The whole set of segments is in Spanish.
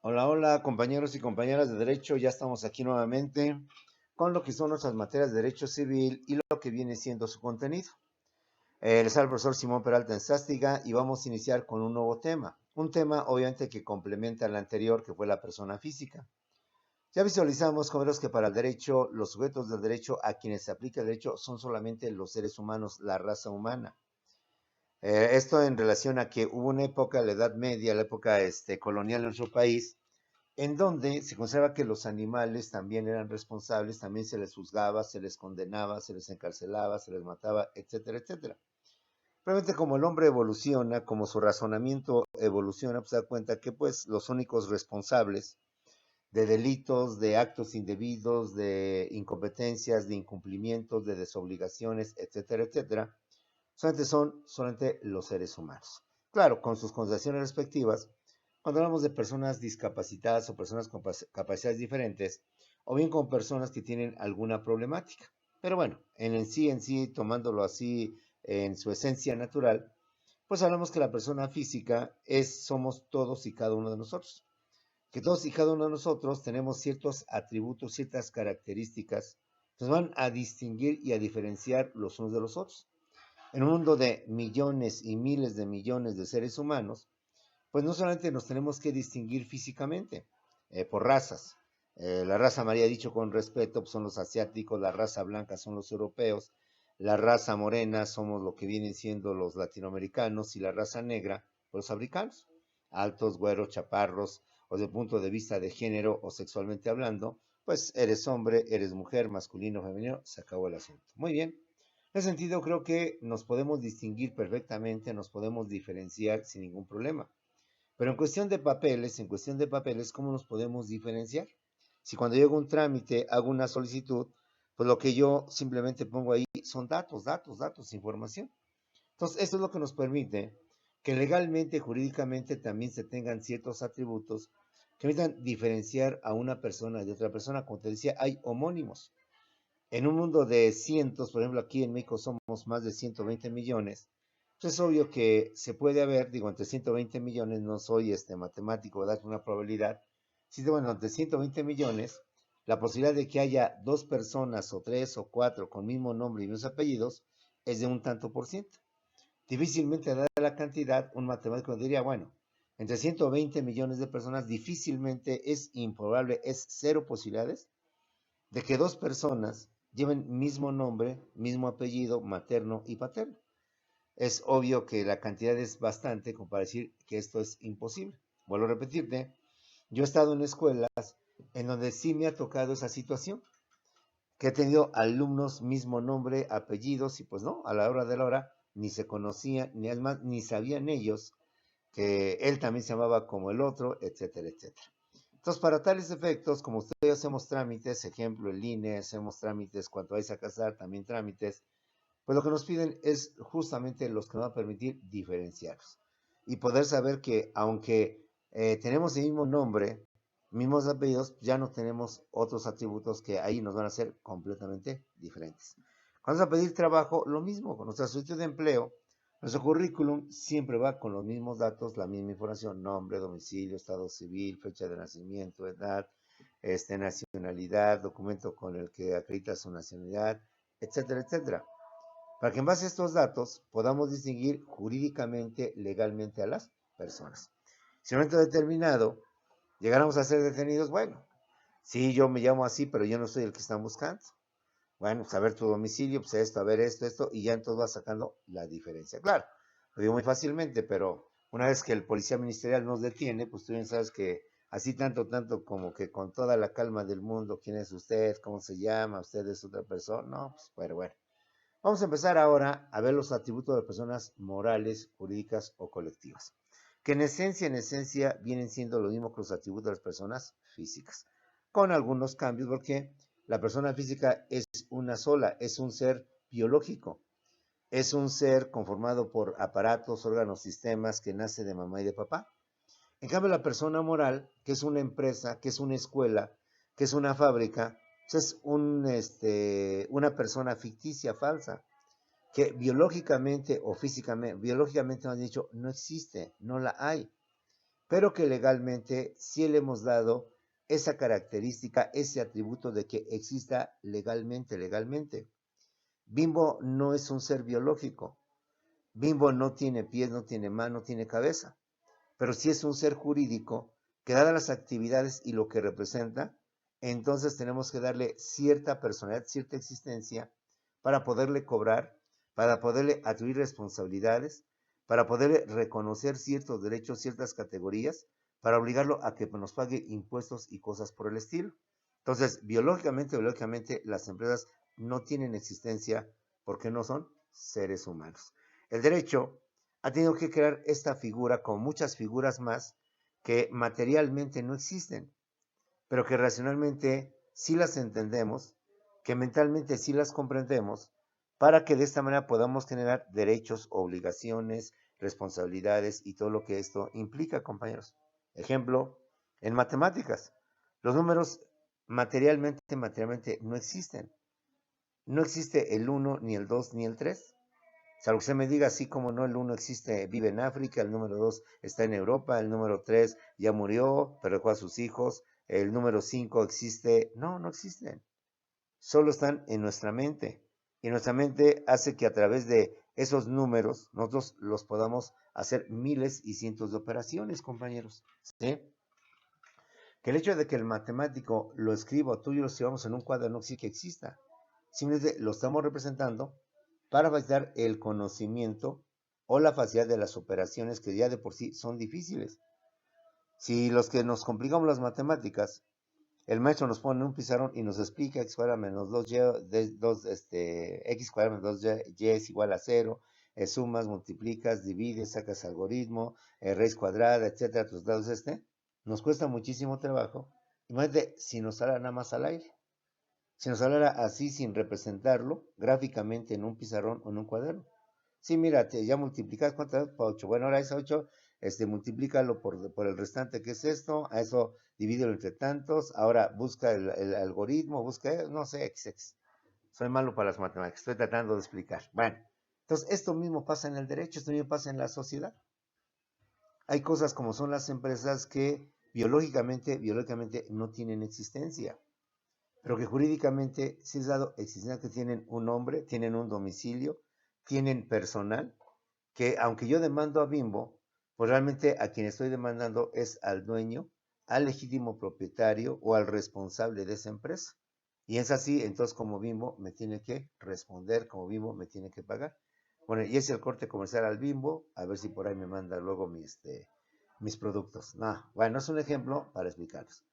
Hola, hola, compañeros y compañeras de Derecho. Ya estamos aquí nuevamente con lo que son nuestras materias de Derecho Civil y lo que viene siendo su contenido. Les habla el profesor Simón Peralta Enzástiga y vamos a iniciar con un nuevo tema. Un tema, obviamente, que complementa al anterior, que fue la persona física. Ya visualizamos, compañeros, que para el derecho, los sujetos del derecho a quienes se aplica el derecho son solamente los seres humanos, la raza humana. Esto en relación a que hubo una época, la Edad Media, la época colonial en nuestro país, en donde se consideraba que los animales también eran responsables, también se les juzgaba, se les condenaba, se les encarcelaba, se les mataba, etcétera, etcétera. Realmente como el hombre evoluciona, como su razonamiento evoluciona, pues se da cuenta que pues los únicos responsables de delitos, de actos indebidos, de incompetencias, de incumplimientos, de desobligaciones, etcétera, etcétera, solamente los seres humanos. Claro, con sus consideraciones respectivas, cuando hablamos de personas discapacitadas o personas con capacidades diferentes, o bien con personas que tienen alguna problemática. Pero bueno, en sí, tomándolo así en su esencia natural, pues hablamos que la persona física somos todos y cada uno de nosotros. Que todos y cada uno de nosotros tenemos ciertos atributos, ciertas características que nos van a distinguir y a diferenciar los unos de los otros. En un mundo de millones y miles de millones de seres humanos, pues no solamente nos tenemos que distinguir físicamente por razas. La raza amarilla, dicho con respeto, pues son los asiáticos, la raza blanca son los europeos, la raza morena somos lo que vienen siendo los latinoamericanos y la raza negra, pues los africanos. Altos, güeros, chaparros, o desde el punto de vista de género o sexualmente hablando, pues eres hombre, eres mujer, masculino, femenino, se acabó el asunto. Muy bien. En ese sentido, creo que nos podemos distinguir perfectamente, nos podemos diferenciar sin ningún problema. Pero en cuestión de papeles, ¿cómo nos podemos diferenciar? Si cuando llego a un trámite, hago una solicitud, pues lo que yo simplemente pongo ahí son datos, datos, datos, información. Entonces, esto es lo que nos permite que legalmente, jurídicamente, también se tengan ciertos atributos que permitan diferenciar a una persona de otra persona. Como te decía, hay homónimos. En un mundo de cientos, por ejemplo, aquí en México somos más de 120 millones. Entonces es obvio que se puede haber, digo, entre 120 millones, no soy matemático, dar una probabilidad. Sí, bueno, entre 120 millones, la posibilidad de que haya dos personas o tres o cuatro con mismo nombre y mismos apellidos es de un tanto por ciento. Difícilmente, dada la cantidad, un matemático diría, bueno, entre 120 millones de personas, difícilmente es improbable, es cero posibilidades de que dos personas lleven mismo nombre, mismo apellido materno y paterno. Es obvio que la cantidad es bastante como para decir que esto es imposible. Vuelvo a repetirte, yo he estado en escuelas en donde sí me ha tocado esa situación, que he tenido alumnos mismo nombre, apellidos, y pues no, a la hora de la hora ni se conocían, ni además ni sabían ellos que él también se llamaba como el otro, etcétera, etcétera. Entonces, para tales efectos, como ustedes hacemos trámites, ejemplo, el INE, hacemos trámites cuando vais a casar, también trámites, pues lo que nos piden es justamente los que nos van a permitir diferenciarlos y poder saber que aunque tenemos el mismo nombre, mismos apellidos, ya no tenemos otros atributos que ahí nos van a ser completamente diferentes. Cuando vamos a pedir trabajo, lo mismo, con nuestra solicitud de empleo, nuestro currículum siempre va con los mismos datos, la misma información, nombre, domicilio, estado civil, fecha de nacimiento, edad, nacionalidad, documento con el que acredita su nacionalidad, etcétera, etcétera, para que en base a estos datos podamos distinguir jurídicamente, legalmente a las personas. Si en un momento determinado llegáramos a ser detenidos, bueno, sí, yo me llamo así, pero yo no soy el que están buscando. Bueno, saber tu domicilio, pues esto, a ver esto, y ya entonces vas sacando la diferencia. Claro, lo digo muy fácilmente, pero una vez que el policía ministerial nos detiene, pues tú bien sabes que así tanto como que con toda la calma del mundo, quién es usted, cómo se llama, usted es otra persona, no, pues bueno. Vamos a empezar ahora a ver los atributos de personas morales, jurídicas o colectivas, que en esencia vienen siendo lo mismo que los atributos de las personas físicas, con algunos cambios porque la persona física es una sola, es un ser biológico, es un ser conformado por aparatos, órganos, sistemas que nace de mamá y de papá. En cambio, la persona moral, que es una empresa, que es una escuela, que es una fábrica, pues es una persona ficticia, falsa, que biológicamente o físicamente, biológicamente más dicho, no existe, no la hay, pero que legalmente sí le hemos dado esa característica, ese atributo de que exista legalmente. Bimbo no es un ser biológico. Bimbo no tiene pies, no tiene mano, no tiene cabeza, pero sí es un ser jurídico que dadas las actividades y lo que representa, entonces tenemos que darle cierta personalidad, cierta existencia para poderle cobrar, para poderle atribuir responsabilidades, para poderle reconocer ciertos derechos, ciertas categorías, para obligarlo a que nos pague impuestos y cosas por el estilo. Entonces, biológicamente, las empresas no tienen existencia porque no son seres humanos. El derecho ha tenido que crear esta figura, como muchas figuras más, que materialmente no existen, pero que racionalmente sí las entendemos, que mentalmente sí las comprendemos, para que de esta manera podamos generar derechos, obligaciones, responsabilidades y todo lo que esto implica, compañeros. Ejemplo, en matemáticas, los números materialmente no existen. No existe el 1, ni el 2, ni el 3. Salvo que usted me diga, así como no, el 1 existe, vive en África, el número 2 está en Europa, el número 3 ya murió, pero dejó a sus hijos, el número 5 existe. No, no existen. Solo están en nuestra mente. Y nuestra mente hace que a través de esos números nosotros los podamos hacer miles y cientos de operaciones, compañeros. ¿Sí? Que el hecho de que el matemático lo escriba o tú y yo lo escribamos en un cuadro no significa que exista. Simplemente lo estamos representando para facilitar el conocimiento o la facilidad de las operaciones que ya de por sí son difíciles. Si los que nos complicamos las matemáticas, el maestro nos pone en un pizarrón y nos explica x cuadrado menos 2y, x cuadrado menos 2y es igual a 0, sumas, multiplicas, divides, sacas algoritmo, raíz cuadrada, etcétera, tus dados nos cuesta muchísimo trabajo. Imagínate si nos sale nada más al aire. Si nos hablara así sin representarlo gráficamente en un pizarrón o en un cuaderno. Sí, mira, ya multiplicas, ¿cuánto es? Por 8. Bueno, ahora ese 8, multiplícalo por el restante que es esto, a eso divídelo entre tantos, ahora busca el algoritmo, busca, no sé, XX. Soy malo para las matemáticas, estoy tratando de explicar. Bueno, entonces esto mismo pasa en el derecho, esto mismo pasa en la sociedad. Hay cosas como son las empresas que biológicamente no tienen existencia, pero que jurídicamente sí es dado existencia, que tienen un nombre, tienen un domicilio, tienen personal, que aunque yo demando a Bimbo, pues realmente a quien estoy demandando es al dueño, al legítimo propietario o al responsable de esa empresa. Y es así, entonces como Bimbo me tiene que responder, como Bimbo me tiene que pagar. Bueno, y es el corte comercial al Bimbo, a ver si por ahí me manda luego mis productos. No, bueno, es un ejemplo para explicarlos.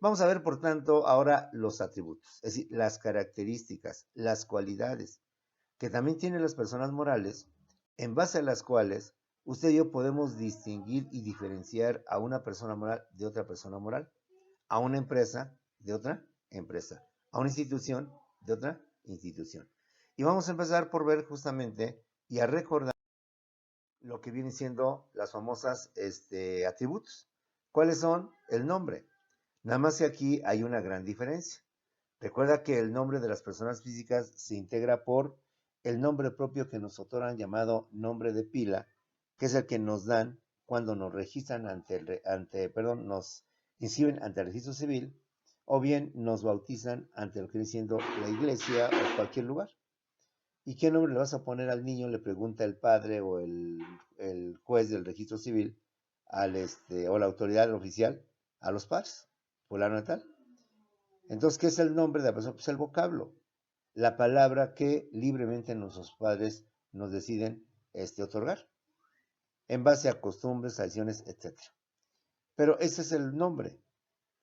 Vamos a ver, por tanto, ahora los atributos, es decir, las características, las cualidades que también tienen las personas morales, en base a las cuales usted y yo podemos distinguir y diferenciar a una persona moral de otra persona moral, a una empresa de otra empresa, a una institución de otra institución. Y vamos a empezar por ver justamente y a recordar lo que vienen siendo las famosas atributos. ¿Cuáles son? El nombre. Nada más que aquí hay una gran diferencia. Recuerda que el nombre de las personas físicas se integra por el nombre propio que nos otorgan, llamado nombre de pila, que es el que nos dan cuando nos registran nos inscriben ante el registro civil, o bien nos bautizan ante lo que viene siendo la iglesia o cualquier lugar. ¿Y qué nombre le vas a poner al niño? Le pregunta el padre o el juez del registro civil o la autoridad oficial a los padres, fulano de tal. Entonces, ¿qué es el nombre de la persona? Pues el vocablo, la palabra que libremente nuestros padres nos deciden otorgar, en base a costumbres, tradiciones, etc. Pero ese es el nombre.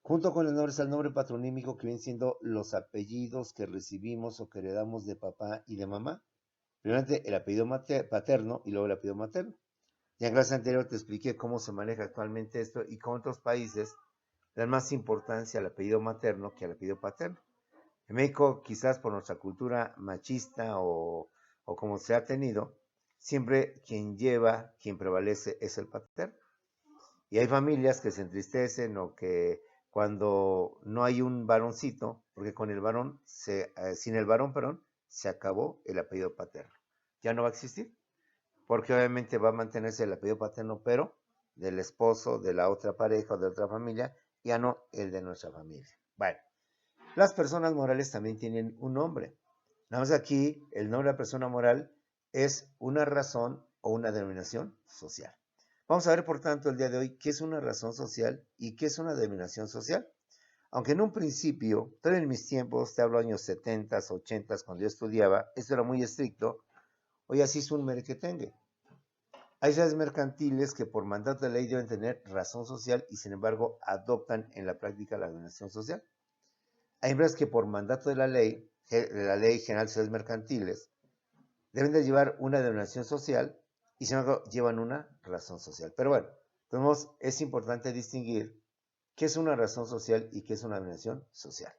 Junto con el nombre está el nombre patronímico, que vienen siendo los apellidos que recibimos o que heredamos de papá y de mamá. Primeramente el apellido paterno y luego el apellido materno. Ya en clase anterior te expliqué cómo se maneja actualmente esto y cómo otros países dan más importancia al apellido materno que al apellido paterno. En México, quizás por nuestra cultura machista o como se ha tenido, siempre quien prevalece es el paterno. Y hay familias que se entristecen o que cuando no hay un varoncito, porque con el varón, sin el varón, se acabó el apellido paterno. Ya no va a existir, porque obviamente va a mantenerse el apellido paterno, pero del esposo, de la otra pareja o de otra familia, ya no el de nuestra familia. Bueno, las personas morales también tienen un nombre. Nada más aquí, el nombre de la persona moral es una razón o una denominación social. Vamos a ver, por tanto, el día de hoy qué es una razón social y qué es una denominación social. Aunque en un principio, todavía en mis tiempos, te hablo años 70, 80, cuando yo estudiaba, esto era muy estricto, hoy así es un merequetengue. Hay sociedades mercantiles que por mandato de ley deben tener razón social y sin embargo adoptan en la práctica la denominación social. Hay empresas que por mandato de la Ley General de Sociedades Mercantiles, deben de llevar una denominación social y sin embargo llevan una razón social. Pero bueno, entonces es importante distinguir qué es una razón social y qué es una denominación social.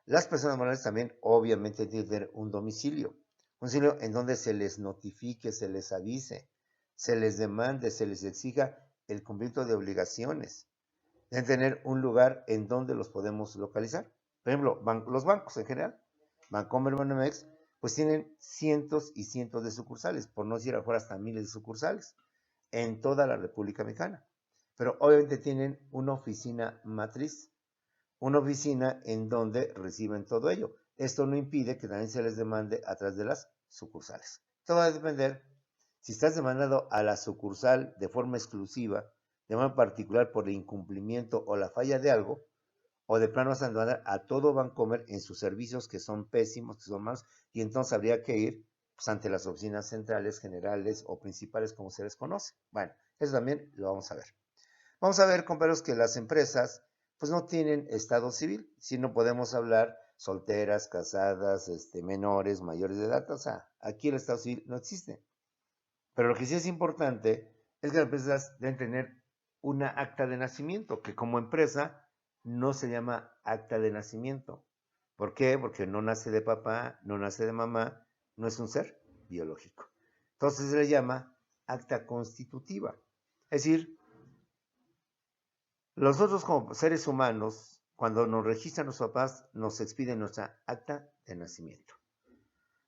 Las personas morales también obviamente tienen que tener un domicilio en donde se les notifique, se les avise, se les demande, se les exija el cumplimiento de obligaciones. Deben tener un lugar en donde los podemos localizar. Por ejemplo, los bancos en general, Bancomer, Banamex, pues tienen cientos y cientos de sucursales, por no decir afuera hasta miles de sucursales, en toda la República Mexicana. Pero obviamente tienen una oficina matriz, una oficina en donde reciben todo ello. Esto no impide que también se les demande a través de las sucursales. Todo va a depender si estás demandado a la sucursal de forma exclusiva, de manera particular por el incumplimiento o la falla de algo, o de plano vas a demandar a todo Bancomer en sus servicios que son pésimos, que son malos, y entonces habría que ir pues, ante las oficinas centrales, generales o principales, como se les conoce. Bueno, eso también lo vamos a ver. Vamos a ver, compañeros, que las empresas pues no tienen estado civil, si no podemos hablar solteras, casadas, menores, mayores de edad, o sea, aquí el estado civil no existe. Pero lo que sí es importante es que las empresas deben tener una acta de nacimiento, que como empresa no se llama acta de nacimiento. ¿Por qué? Porque no nace de papá, no nace de mamá, no es un ser biológico. Entonces se le llama acta constitutiva. Es decir, nosotros como seres humanos, cuando nos registran los papás, nos expiden nuestra acta de nacimiento.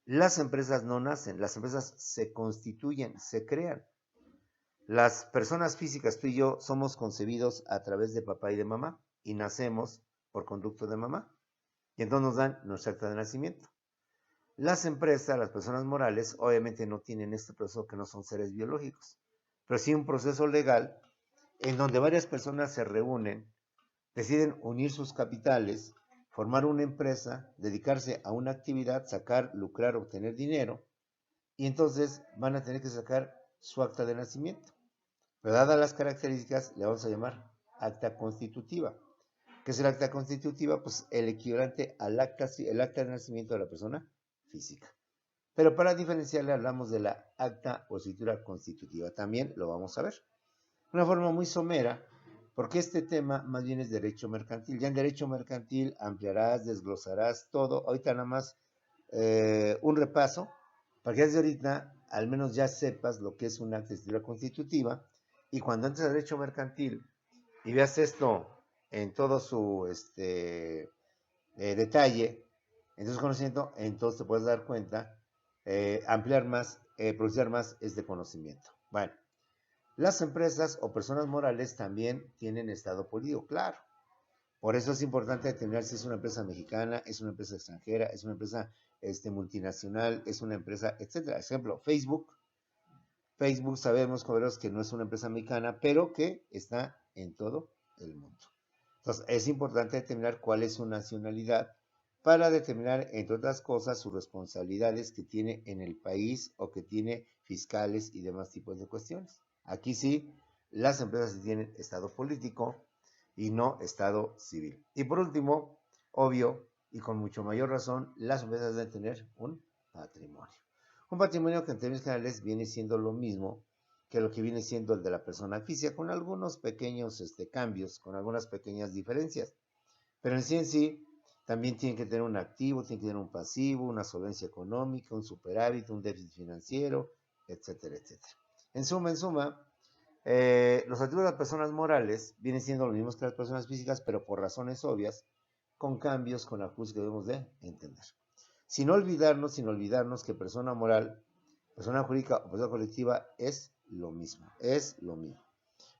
Las empresas no nacen, las empresas se constituyen, se crean. Las personas físicas, tú y yo, somos concebidos a través de papá y de mamá y nacemos por conducto de mamá. Y entonces nos dan nuestra acta de nacimiento. Las empresas, las personas morales, obviamente no tienen este proceso, que no son seres biológicos, pero sí un proceso legal en donde varias personas se reúnen, deciden unir sus capitales, formar una empresa, dedicarse a una actividad, sacar, lucrar, obtener dinero, y entonces van a tener que sacar su acta de nacimiento. Pero dadas las características, le vamos a llamar acta constitutiva. ¿Qué es el acta constitutiva? Pues el equivalente al el acta de nacimiento de la persona física. Pero para diferenciarle hablamos de la acta o escritura constitutiva. También lo vamos a ver. Una forma muy somera, porque este tema más bien es derecho mercantil. Ya en derecho mercantil ampliarás, desglosarás todo. Ahorita nada más un repaso, para que desde ahorita al menos ya sepas lo que es una acta de escritura constitutiva. Y cuando entres a derecho mercantil y veas esto en todo su detalle, en su conocimiento, entonces te puedes dar cuenta, ampliar más, profundizar más este conocimiento. Bueno, las empresas o personas morales también tienen estado político, claro. Por eso es importante determinar si es una empresa mexicana, es una empresa extranjera, es una empresa multinacional, es una empresa, etcétera. Ejemplo, Facebook. Facebook sabemos, jóvenes, que no es una empresa mexicana, pero que está en todo el mundo. Entonces, es importante determinar cuál es su nacionalidad para determinar, entre otras cosas, sus responsabilidades que tiene en el país o que tiene fiscales y demás tipos de cuestiones. Aquí sí, las empresas tienen estado político y no estado civil. Y por último, obvio y con mucho mayor razón, las empresas deben tener un patrimonio. Un patrimonio que en términos generales viene siendo lo mismo que lo que viene siendo el de la persona física, con algunos pequeños cambios, con algunas pequeñas diferencias. Pero en sí también tiene que tener un activo, tiene que tener un pasivo, una solvencia económica, un superávit, un déficit financiero, etcétera, etcétera. En suma, los activos de las personas morales vienen siendo los mismos que las personas físicas, pero por razones obvias, con cambios, con ajustes que debemos de entender. Sin olvidarnos que persona moral, persona jurídica o persona colectiva es lo mismo,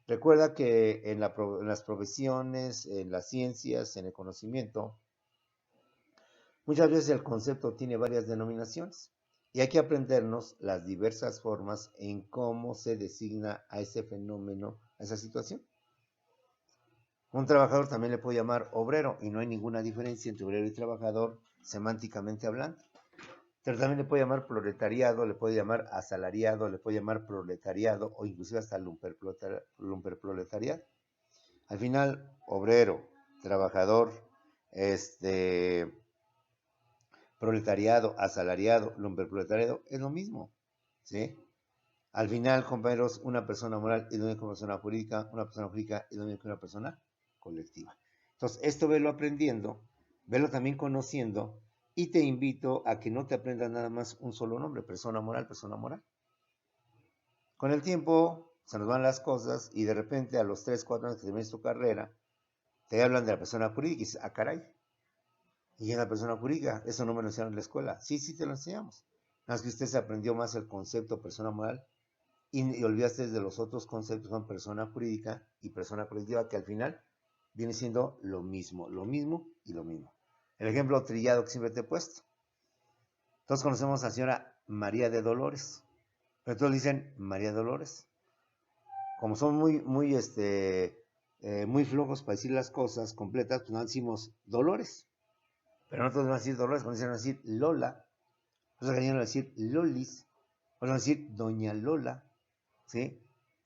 Recuerda que en las profesiones, en las ciencias, en el conocimiento, muchas veces el concepto tiene varias denominaciones y hay que aprendernos las diversas formas en cómo se designa a ese fenómeno, a esa situación. Un trabajador también le puede llamar obrero y no hay ninguna diferencia entre obrero y trabajador semánticamente hablando. Pero también le puede llamar proletariado, le puede llamar asalariado, le puede llamar proletariado o inclusive hasta lumperproletariado. Al final, obrero, trabajador, proletariado, asalariado, lumperproletariado, es lo mismo, ¿sí? Al final, compañeros, una persona moral es lo mismo que una persona jurídica es lo mismo que una persona colectiva. Entonces, esto velo aprendiendo, velo también conociendo, y te invito a que no te aprendas nada más un solo nombre, persona moral, persona moral. Con el tiempo se nos van las cosas y de repente a los 3, 4 años que termines tu carrera, te hablan de la persona jurídica y dices, ah, caray, y en la persona jurídica, eso no me lo enseñaron en la escuela. Sí, sí te lo enseñamos. Nada más que usted se aprendió más el concepto persona moral y olvidaste de los otros conceptos, son persona jurídica y persona colectiva, que al final viene siendo lo mismo y lo mismo. El ejemplo trillado que siempre te he puesto. Todos conocemos a la señora María de Dolores, pero todos dicen María Dolores. Como son muy flojos para decir las cosas completas, pues no decimos Dolores. Pero nosotros vamos a decir Dolores, cuando dicen decir Lola, nosotros queríamos decir Lolis, vamos a decir Doña Lola, ¿sí?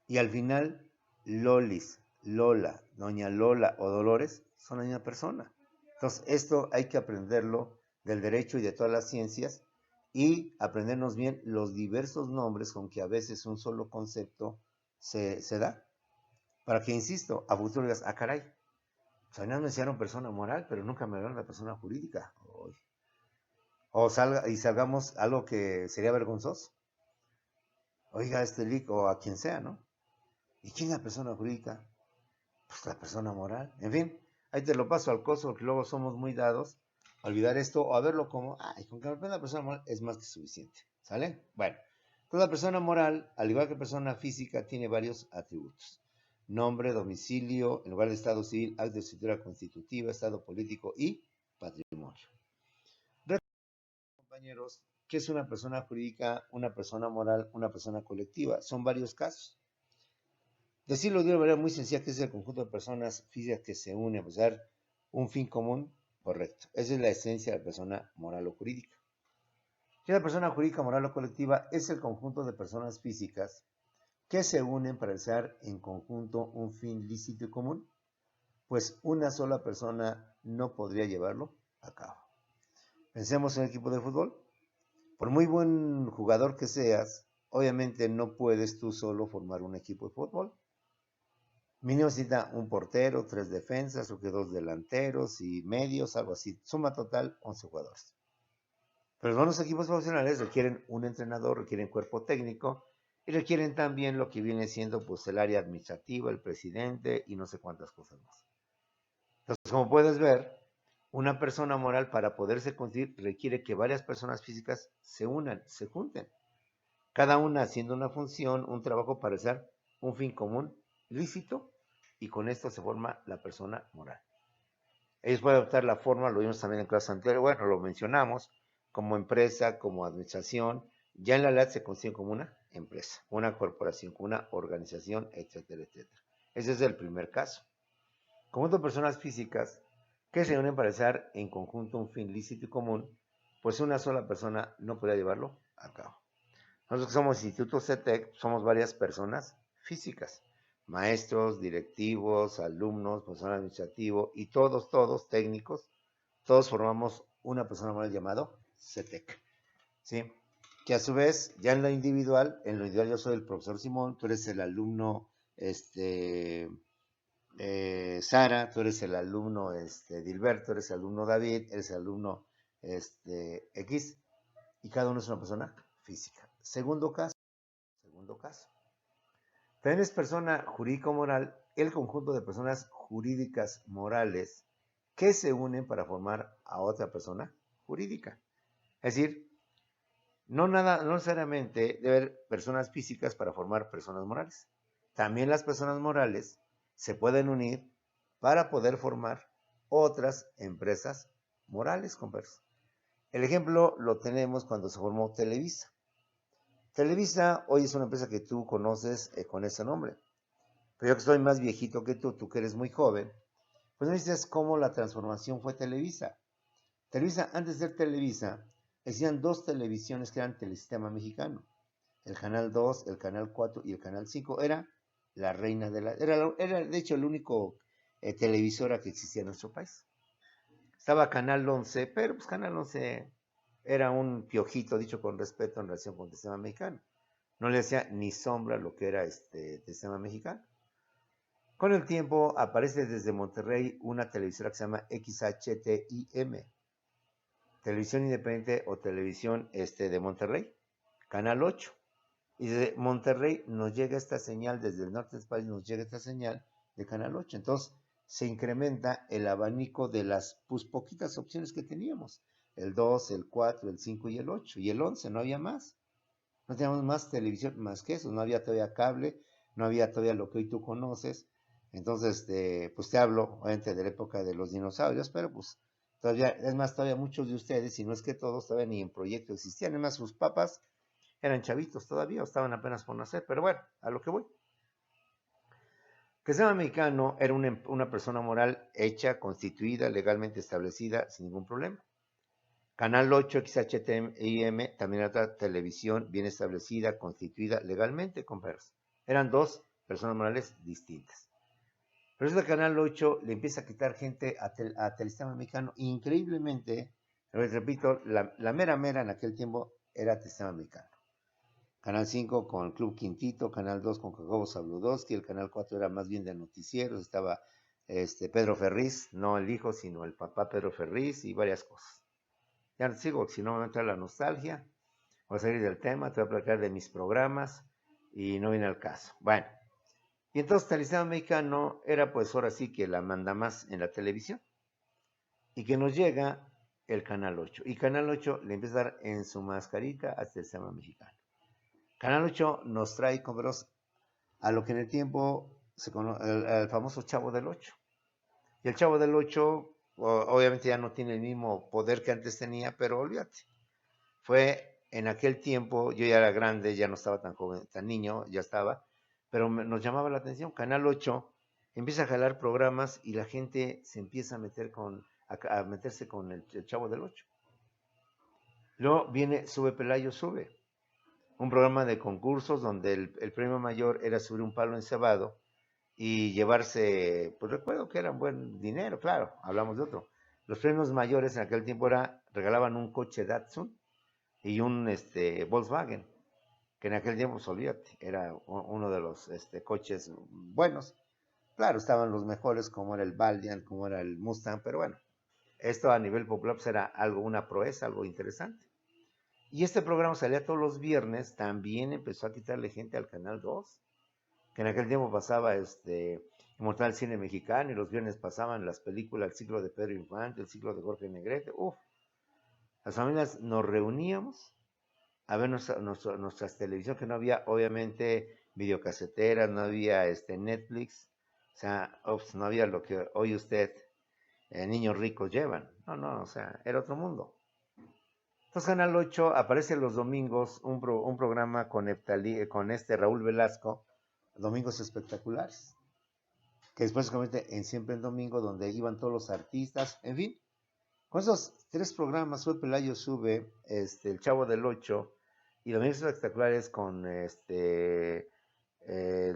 Y al final, Lolis, Lola, Doña Lola o Dolores son la misma persona. Entonces, esto hay que aprenderlo del derecho y de todas las ciencias y aprendernos bien los diversos nombres con que a veces un solo concepto se da. Para que, insisto, a futuro digas, ah, caray, pues a mí me enseñaron persona moral, pero nunca me hablaron de persona jurídica. O salgamos algo que sería vergonzoso. Oiga, Lic, o a quien sea, ¿no? ¿Y quién es la persona jurídica? Pues la persona moral. En fin, ahí te lo paso al coso, porque luego somos muy dados a olvidar esto o a verlo como, ay, con que me aprenda la persona moral es más que suficiente. ¿Sale? Bueno, toda persona moral, al igual que persona física, tiene varios atributos. Nombre, domicilio, en lugar de estado civil, acto de escritura constitutiva, estado político y patrimonio. Compañeros, ¿qué es una persona jurídica, una persona moral, una persona colectiva? Son varios casos. Decirlo de una manera muy sencilla, que es el conjunto de personas físicas que se unen a buscar un fin común, correcto. Esa es la esencia de la persona moral o jurídica. ¿Qué es la persona jurídica, moral o colectiva? Es el conjunto de personas físicas que se unen para realizar en conjunto un fin lícito y común, pues una sola persona no podría llevarlo a cabo. Pensemos en un equipo de fútbol. Por muy buen jugador que seas, obviamente no puedes tú solo formar un equipo de fútbol. Mínimo necesita un portero, 3 defensas, o que 2 delanteros y medios, algo así. Suma total 11 jugadores. Pero los buenos equipos profesionales requieren un entrenador, requieren cuerpo técnico y requieren también lo que viene siendo pues el área administrativa, el presidente y no sé cuántas cosas más. Entonces, como puedes ver, una persona moral para poderse constituir requiere que varias personas físicas se unan, se junten, cada una haciendo una función, un trabajo para realizar un fin común, lícito, y con esto se forma la persona moral. Ellos pueden adoptar la forma, lo vimos también en clase anterior, bueno, lo mencionamos, como empresa, como administración, ya en la ley se consigue como una empresa, una corporación, como una organización, etcétera, etcétera. Ese es el primer caso. Conjunto de personas físicas que se unen para realizar en conjunto un fin lícito y común, pues una sola persona no podría llevarlo a cabo. Nosotros que somos Instituto CETEC, somos varias personas físicas, maestros, directivos, alumnos, personal administrativo y todos técnicos, todos formamos una persona moral llamado CETEC, ¿sí? Que a su vez, ya en lo individual yo soy el profesor Simón, tú eres el alumno, Sara, tú eres el alumno, Dilberto, eres el alumno David, eres el alumno, X, y cada uno es una persona física. Segundo caso. También es persona jurídico-moral el conjunto de personas jurídicas morales que se unen para formar a otra persona jurídica. Es decir, no necesariamente debe haber personas físicas para formar personas morales. también las personas morales se pueden unir para poder formar otras empresas morales, compadres. El ejemplo lo tenemos cuando se formó Televisa. Televisa hoy es una empresa que tú conoces con ese nombre. Pero yo que soy más viejito que tú que eres muy joven, pues me dices cómo la transformación fue Televisa. Televisa, antes de ser Televisa, existían dos televisiones que eran Telesistema Mexicano. El Canal 2, el Canal 4 y el Canal 5 era la reina de la... Era de hecho el único televisora que existía en nuestro país. Estaba Canal 11, pero pues Canal 11 era un piojito, dicho con respeto en relación con el sistema mexicano. No le hacía ni sombra lo que era el sistema mexicano. Con el tiempo aparece desde Monterrey una televisora que se llama XHTIM, Televisión Independiente o Televisión de Monterrey, Canal 8. Y desde Monterrey nos llega esta señal, desde el norte del país nos llega esta señal de Canal 8. Entonces se incrementa el abanico de las pues, poquitas opciones que teníamos. El 2, el 4, el 5 y el 8. Y el 11, no había más. No teníamos más televisión más que eso. No había todavía cable, no había todavía lo que hoy tú conoces. Entonces, pues te hablo, obviamente, de la época de los dinosaurios, pero pues todavía, es más, todavía muchos de ustedes, si no es que todos, todavía ni en proyecto existían. Además, sus papás eran chavitos todavía, o estaban apenas por nacer, pero bueno, a lo que voy. Que sea mexicano era una persona moral hecha, constituida, legalmente establecida, sin ningún problema. Canal 8 XHTM también era otra televisión bien establecida, constituida legalmente, compadres. Eran dos personas morales distintas. Pero este Canal 8 le empieza a quitar gente a Telesistema Mexicano. Increíblemente, repito, la mera en aquel tiempo era Telesistema Mexicano. Canal 5 con el Club Quintito, Canal 2 con Jacobo Zabludowski, el Canal 4 era más bien de noticieros, estaba Pedro Ferriz, no el hijo, sino el papá Pedro Ferriz y varias cosas. Ya no sigo, si no me entra la nostalgia, voy a salir del tema, te voy a platicar de mis programas y no viene al caso. Bueno, y entonces Televisión Mexicano era pues ahora sí que la manda más en la televisión y que nos llega el Canal 8 y Canal 8 le empieza a dar en su mascarita hasta el sistema mexicano. Canal 8 nos trae, compañeros, a lo que en el tiempo se conoce, el famoso Chavo del 8. Y el Chavo del 8 obviamente ya no tiene el mismo poder que antes tenía, pero olvídate. Fue en aquel tiempo, yo ya era grande, ya no estaba tan joven, tan niño, ya estaba, pero nos llamaba la atención. Canal 8 empieza a jalar programas y la gente se empieza a meterse con el Chavo del 8. Luego viene Sube Pelayo Sube, un programa de concursos donde el premio mayor era subir un palo encebado y llevarse, pues recuerdo que era buen dinero, claro, hablamos de otro. Los premios mayores en aquel tiempo regalaban un coche Datsun y un Volkswagen, que en aquel tiempo, pues, olvídate, era uno de los coches buenos. Claro, estaban los mejores como era el Valiant, como era el Mustang, pero bueno, esto a nivel popular pues era algo, una proeza, algo interesante. Y este programa salía todos los viernes, también empezó a quitarle gente al Canal 2, que en aquel tiempo pasaba Inmortal Cine Mexicano, y los viernes pasaban las películas, el ciclo de Pedro Infante, el ciclo de Jorge Negrete. Las familias nos reuníamos a ver nuestras televisiones, que no había obviamente videocaseteras, no había Netflix, o sea, no había lo que hoy usted, niños ricos, llevan. No, o sea, era otro mundo. Entonces Canal 8 aparece los domingos un programa con Raúl Velasco, Domingos Espectaculares, que después se convierte en Siempre en Domingo, donde iban todos los artistas, en fin. Con esos tres programas, Sube Pelayo Sube, El Chavo del 8 y Domingos Espectaculares con el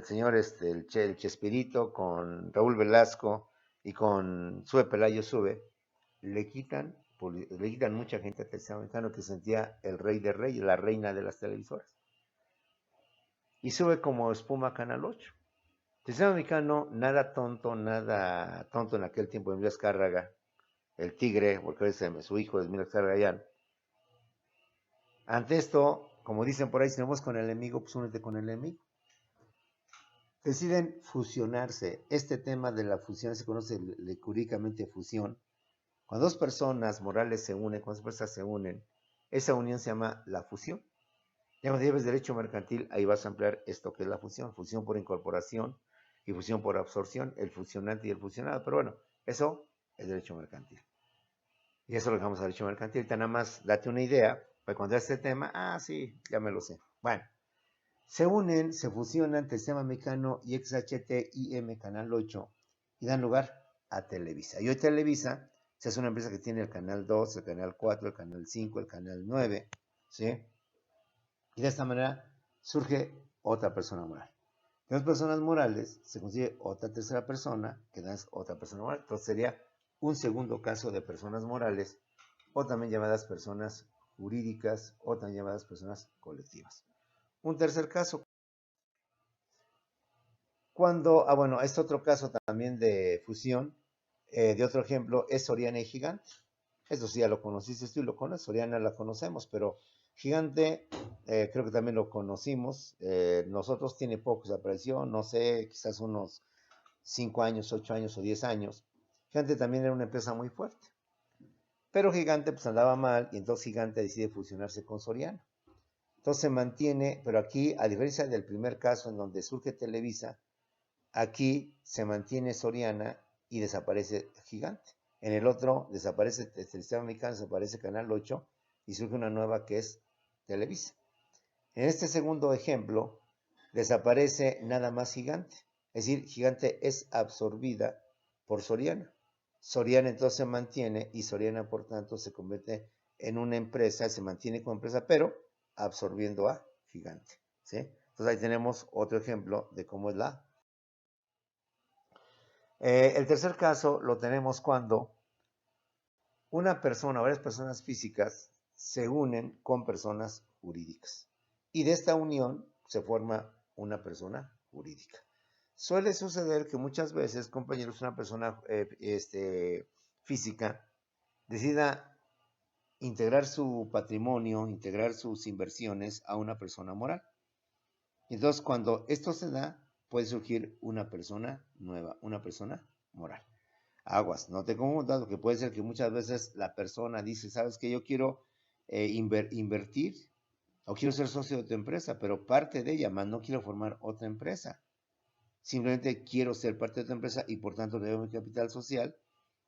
señor el Chespirito, con Raúl Velasco y con Sube Pelayo Sube, le quitan mucha gente a Televisión Mexicano, que sentía el rey de reyes, la reina de las televisoras. Y sube como espuma Canal 8. Televisión Mexicano, nada tonto en aquel tiempo. Emilio Azcárraga, el tigre, porque su hijo es Emilio Azcárraga. Ante esto, como dicen por ahí, si no vamos con el enemigo, pues únete con el enemigo. Deciden fusionarse. Este tema de la fusión se conoce lecúricamente fusión. Cuando dos personas morales se unen, cuando dos personas se unen, esa unión se llama la fusión. Ya cuando lleves derecho mercantil, ahí vas a emplear esto que es la fusión, fusión por incorporación y fusión por absorción, el fusionante y el fusionado. Pero bueno, eso es derecho mercantil. Y eso lo dejamos a derecho mercantil. Ahorita nada más date una idea, para cuando este tema, sí, ya me lo sé. Bueno, se unen, se fusionan Sistema Mexicano y XHTIM Canal 8 y dan lugar a Televisa. Y hoy Televisa es una empresa que tiene el canal 2, el canal 4, el canal 5, el canal 9, ¿sí? Y de esta manera surge otra persona moral. De dos personas morales se consigue otra tercera persona, que es otra persona moral. Entonces sería un segundo caso de personas morales, o también llamadas personas jurídicas, o también llamadas personas colectivas. Un tercer caso, cuando, bueno, este otro caso también de fusión, de otro ejemplo, es Soriana y Gigante. Eso sí, ya lo conociste tú y lo conoces, Soriana la conocemos, pero Gigante creo que también lo conocimos. Nosotros tiene poco, desapareció, no sé, quizás unos 5 años, 8 años o 10 años. Gigante también era una empresa muy fuerte. Pero Gigante pues andaba mal y entonces Gigante decide fusionarse con Soriana. Entonces se mantiene, pero aquí, a diferencia del primer caso en donde surge Televisa, aquí se mantiene Soriana y desaparece Gigante. En el otro desaparece el Sistema Mexicano, desaparece Canal 8 y surge una nueva que es Televisa. En este segundo ejemplo, desaparece nada más Gigante. Es decir, Gigante es absorbida por Soriana. Soriana entonces se mantiene y Soriana, por tanto, se convierte en una empresa, se mantiene como empresa, pero absorbiendo a Gigante. ¿Sí? Entonces ahí tenemos otro ejemplo de cómo es la. El tercer caso lo tenemos cuando una persona o varias personas físicas se unen con personas jurídicas. Y de esta unión se forma una persona jurídica. Suele suceder que muchas veces, compañeros, una persona física decida integrar su patrimonio, integrar sus inversiones a una persona moral. Entonces, cuando esto se da, puede surgir una persona nueva, una persona moral. Aguas, no te confundas, lo que puede ser que muchas veces la persona dice, sabes que yo quiero invertir o quiero ser socio de tu empresa, pero parte de ella, más no quiero formar otra empresa. Simplemente quiero ser parte de tu empresa y por tanto le doy mi capital social,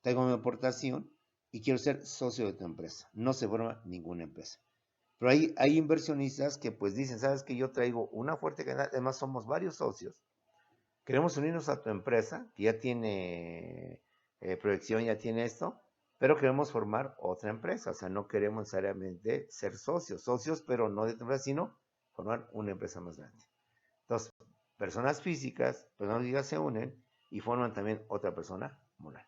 tengo mi aportación y quiero ser socio de tu empresa. No se forma ninguna empresa. Pero hay inversionistas que pues dicen, sabes que yo traigo una fuerte cantidad, además somos varios socios, queremos unirnos a tu empresa, que ya tiene proyección, ya tiene esto, pero queremos formar otra empresa, o sea, no queremos necesariamente ser socios, pero no de tu empresa, sino formar una empresa más grande. Entonces, personas físicas se unen y forman también otra persona moral.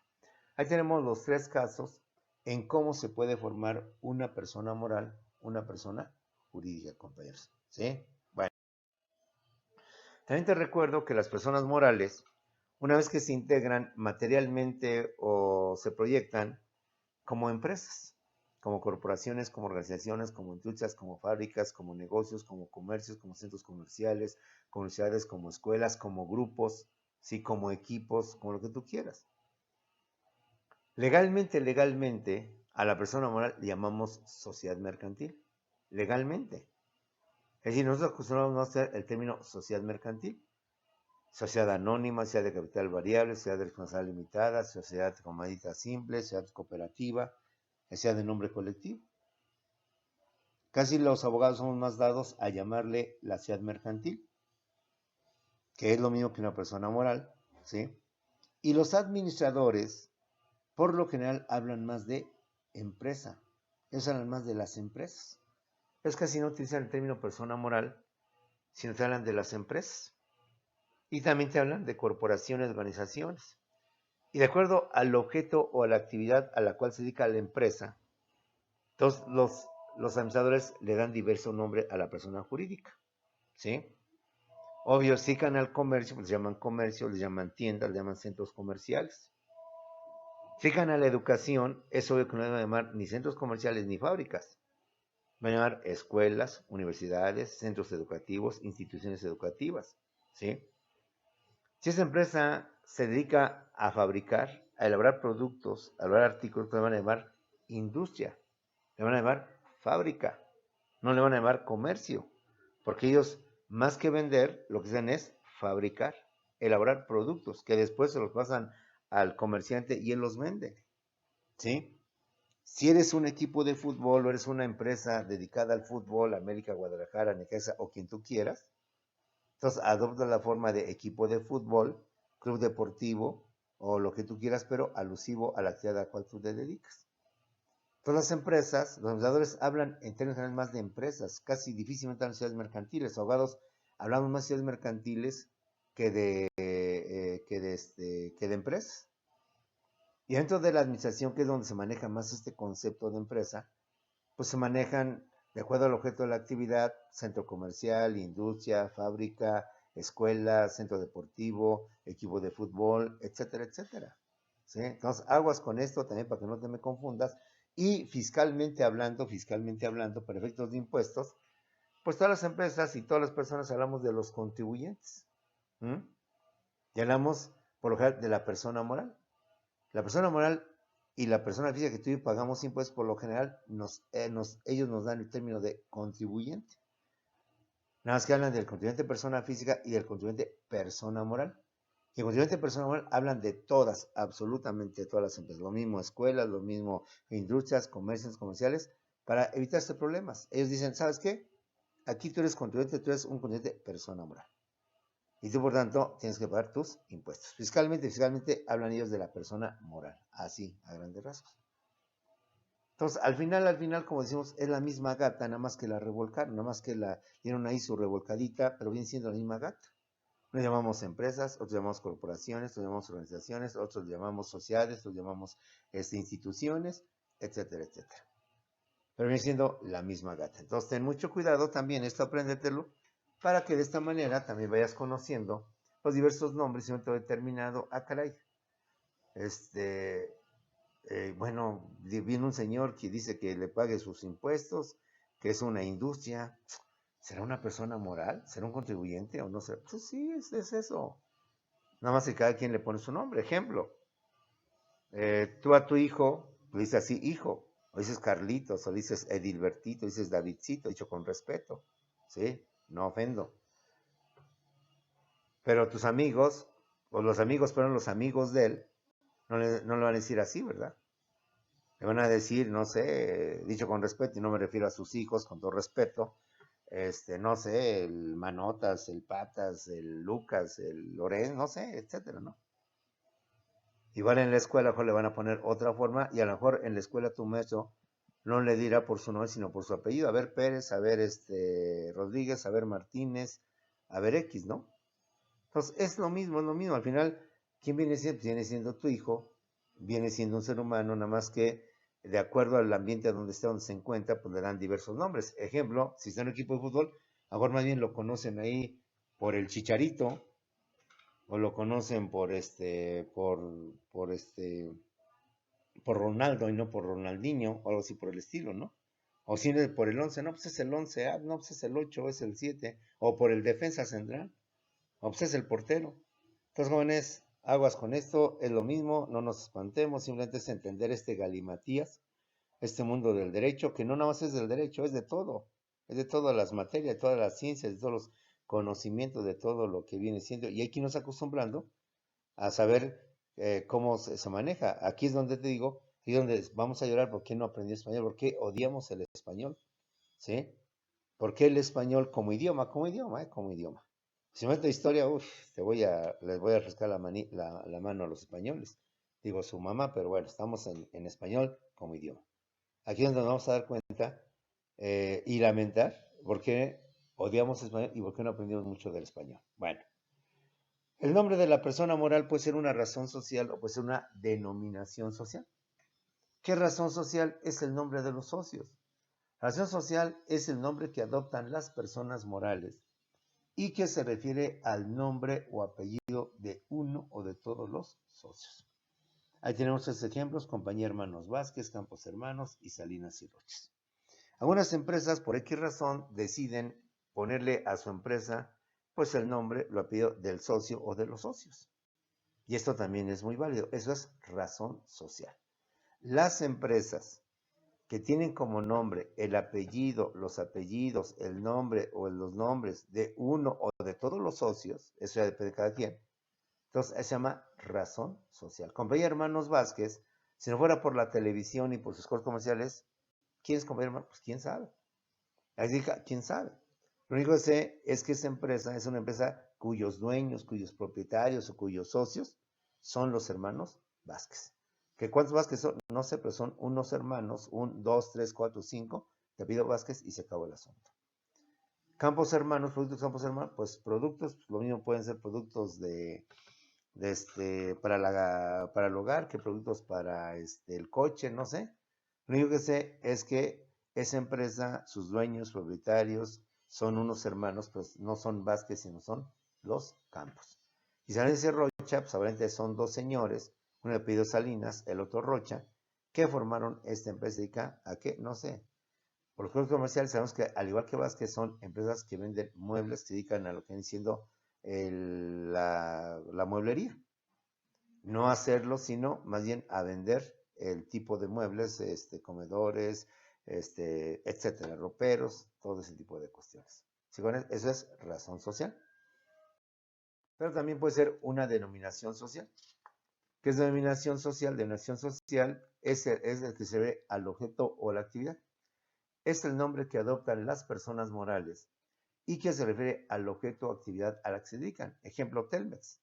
Ahí tenemos los tres casos en cómo se puede formar una persona moral, una persona jurídica, compañeros. ¿Sí? Bueno. También te recuerdo que las personas morales, una vez que se integran materialmente o se proyectan como empresas, como corporaciones, como organizaciones, como industrias, como fábricas, como negocios, como comercios, como centros comerciales, como ciudades, como escuelas, como grupos, sí, como equipos, como lo que tú quieras. Legalmente, a la persona moral le llamamos sociedad mercantil. Legalmente. Es decir, nosotros acostumbramos a hacer el término sociedad mercantil. Sociedad anónima, sociedad de capital variable, sociedad de responsabilidad limitada, sociedad comadita simple, sociedad cooperativa, sociedad de nombre colectivo. Casi los abogados somos más dados a llamarle la sociedad mercantil, que es lo mismo que una persona moral, ¿sí? Y los administradores, por lo general, hablan más de empresa. Ellos hablan más de las empresas. Es casi no utilizan el término persona moral, sino te hablan de las empresas. Y también te hablan de corporaciones, organizaciones. Y de acuerdo al objeto o a la actividad a la cual se dedica la empresa, entonces los administradores le dan diverso nombre a la persona jurídica. ¿Sí? Obvio, si dedican al comercio, pues les llaman comercio, les llaman tiendas, les llaman centros comerciales. Si dedican a la educación, es obvio que no deben llamar ni centros comerciales ni fábricas. Van a llamar escuelas, universidades, centros educativos, instituciones educativas. ¿Sí? Si esa empresa se dedica a fabricar, a elaborar productos, a elaborar artículos, le van a llamar industria, le van a llamar fábrica, no le van a llamar comercio. porque ellos, más que vender, lo que hacen es fabricar, elaborar productos que después se los pasan al comerciante y él los vende, ¿sí? Si eres un equipo de fútbol o eres una empresa dedicada al fútbol, América, Guadalajara, Necaxa o quien tú quieras, entonces adopta la forma de equipo de fútbol, club deportivo o lo que tú quieras, pero alusivo a la actividad a la cual tú te dedicas. Todas las empresas, los empleadores hablan en términos generales más de empresas, casi difícilmente hablan de ciudades mercantiles. Abogados hablamos más de ciudades mercantiles que de empresas. Y dentro de la administración, que es donde se maneja más este concepto de empresa, pues se manejan de acuerdo al objeto de la actividad: centro comercial, industria, fábrica, escuela, centro deportivo, equipo de fútbol, etcétera, etcétera. ¿Sí? Entonces, aguas con esto también para que no te me confundas. Y fiscalmente hablando, para efectos de impuestos, pues todas las empresas y todas las personas hablamos de los contribuyentes. ¿Mm? Y hablamos, por lo general, de la persona moral. La persona moral y la persona física que tú y yo pagamos impuestos, por lo general, ellos nos dan el término de contribuyente. Nada más que hablan del contribuyente persona física y del contribuyente persona moral. Y el contribuyente persona moral hablan de todas, absolutamente todas las empresas. Lo mismo escuelas, lo mismo industrias, comercios, comerciales, para evitar estos problemas. Ellos dicen, ¿sabes qué? Aquí tú eres contribuyente, tú eres un contribuyente persona moral. Y tú, por tanto, tienes que pagar tus impuestos. Fiscalmente hablan ellos de la persona moral, así, a grandes rasgos. Entonces, al final, como decimos, es la misma gata, nada más que la revolcaron, nada más que la dieron ahí su revolcadita, pero viene siendo la misma gata. Nos llamamos empresas, otros llamamos corporaciones, otros llamamos organizaciones, otros llamamos sociedades, otros llamamos instituciones, etcétera, etcétera. Pero viene siendo la misma gata. Entonces, ten mucho cuidado también, esto apréndetelo, para que de esta manera también vayas conociendo los diversos nombres y un momento determinado. Ah, caray, bueno, viene un señor que dice que le pague sus impuestos, que es una industria. ¿Será una persona moral? ¿Será un contribuyente o no será? Pues sí, es eso. Nada más que cada quien le pone su nombre. Ejemplo, tú a tu hijo le dices así, hijo, o dices Carlitos, o dices Edilbertito, o dices Davidcito, dicho con respeto, ¿sí? No ofendo. Pero tus amigos, o los amigos fueron los amigos de él, no le van a decir así, ¿verdad? Le van a decir, no sé, dicho con respeto, y no me refiero a sus hijos, con todo respeto, no sé, el Manotas, el Patas, el Lucas, el Lorenzo, no sé, etcétera, ¿no? Igual en la escuela, a lo mejor le van a poner otra forma, y a lo mejor en la escuela tu maestro no le dirá por su nombre, sino por su apellido. A ver Pérez, a ver Rodríguez, a ver Martínez, a ver X, ¿no? Entonces, es lo mismo, es lo mismo. Al final, ¿quién viene siendo? Viene siendo tu hijo, viene siendo un ser humano, nada más que de acuerdo al ambiente donde esté, donde se encuentra, pues le dan diversos nombres. Ejemplo, si está en un equipo de fútbol, a lo mejor más bien lo conocen ahí por el Chicharito, o lo conocen por Ronaldo y no por Ronaldinho, o algo así por el estilo, ¿no? O si no por el 11, no, pues es el 11, no, pues es el 8, es el 7, o por el defensa central, o pues es el portero. Entonces, jóvenes, aguas con esto, es lo mismo, no nos espantemos, simplemente es entender este galimatías, este mundo del derecho, que no nada más es del derecho, es de todas las materias, de todas las ciencias, de todos los conocimientos, de todo lo que viene siendo, y hay que irnos acostumbrando a saber cómo se maneja. Aquí es donde te digo, y donde vamos a llorar porque no aprendí español, porque odiamos el español, ¿sí? Porque el español como idioma, como idioma. Si me meto historia, les voy a rascar la mano a los españoles. Digo su mamá, pero bueno, estamos en español como idioma. Aquí es donde nos vamos a dar cuenta y lamentar por qué odiamos el español y por qué no aprendimos mucho del español. Bueno, el nombre de la persona moral puede ser una razón social o puede ser una denominación social. ¿Qué razón social es el nombre de los socios? Razón social es el nombre que adoptan las personas morales y que se refiere al nombre o apellido de uno o de todos los socios. Ahí tenemos tres ejemplos: Compañía Hermanos Vázquez, Campos Hermanos y Salinas y Roches. Algunas empresas, por X razón, deciden ponerle a su empresa pues el nombre, lo apellido del socio o de los socios. Y esto también es muy válido. Eso es razón social. Las empresas que tienen como nombre el apellido, los apellidos, el nombre o los nombres de uno o de todos los socios, eso ya depende de cada quien. Entonces, se llama razón social. Compañía Hermanos Vázquez, si no fuera por la televisión y por sus cortes comerciales, ¿quién es Compañía Hermanos? Pues quién sabe. Así que, quién sabe. Lo único que sé es que esa empresa es una empresa cuyos dueños, cuyos propietarios o cuyos socios son los hermanos Vázquez. ¿Que cuántos Vázquez son? No sé, pero son unos hermanos, 1, 2, 3, 4, 5, te pido Vázquez y se acabó el asunto. Campos Hermanos, productos Campos Hermanos, pues productos, pues lo mismo pueden ser productos para el hogar que productos para el coche, no sé. Lo único que sé es que esa empresa, sus dueños, propietarios, son unos hermanos, pues no son Vázquez, sino son los Campos. Y San Luis Rocha, pues aparentemente son dos señores, uno de apellido Salinas, el otro Rocha, que formaron esta empresa. ¿Dedica a qué? No sé. Por los productos comerciales sabemos que, al igual que Vázquez, son empresas que venden muebles, que se dedican a lo que viene siendo la mueblería. No a hacerlo, sino más bien a vender el tipo de muebles, comedores, etcétera, roperos, todo ese tipo de cuestiones. ¿Sí? Eso es razón social. Pero también puede ser una denominación social. ¿Qué es denominación social? Denominación social es el que se ve al objeto o la actividad. Es el nombre que adoptan las personas morales y que se refiere al objeto o actividad a la que se dedican. Ejemplo, Telmex.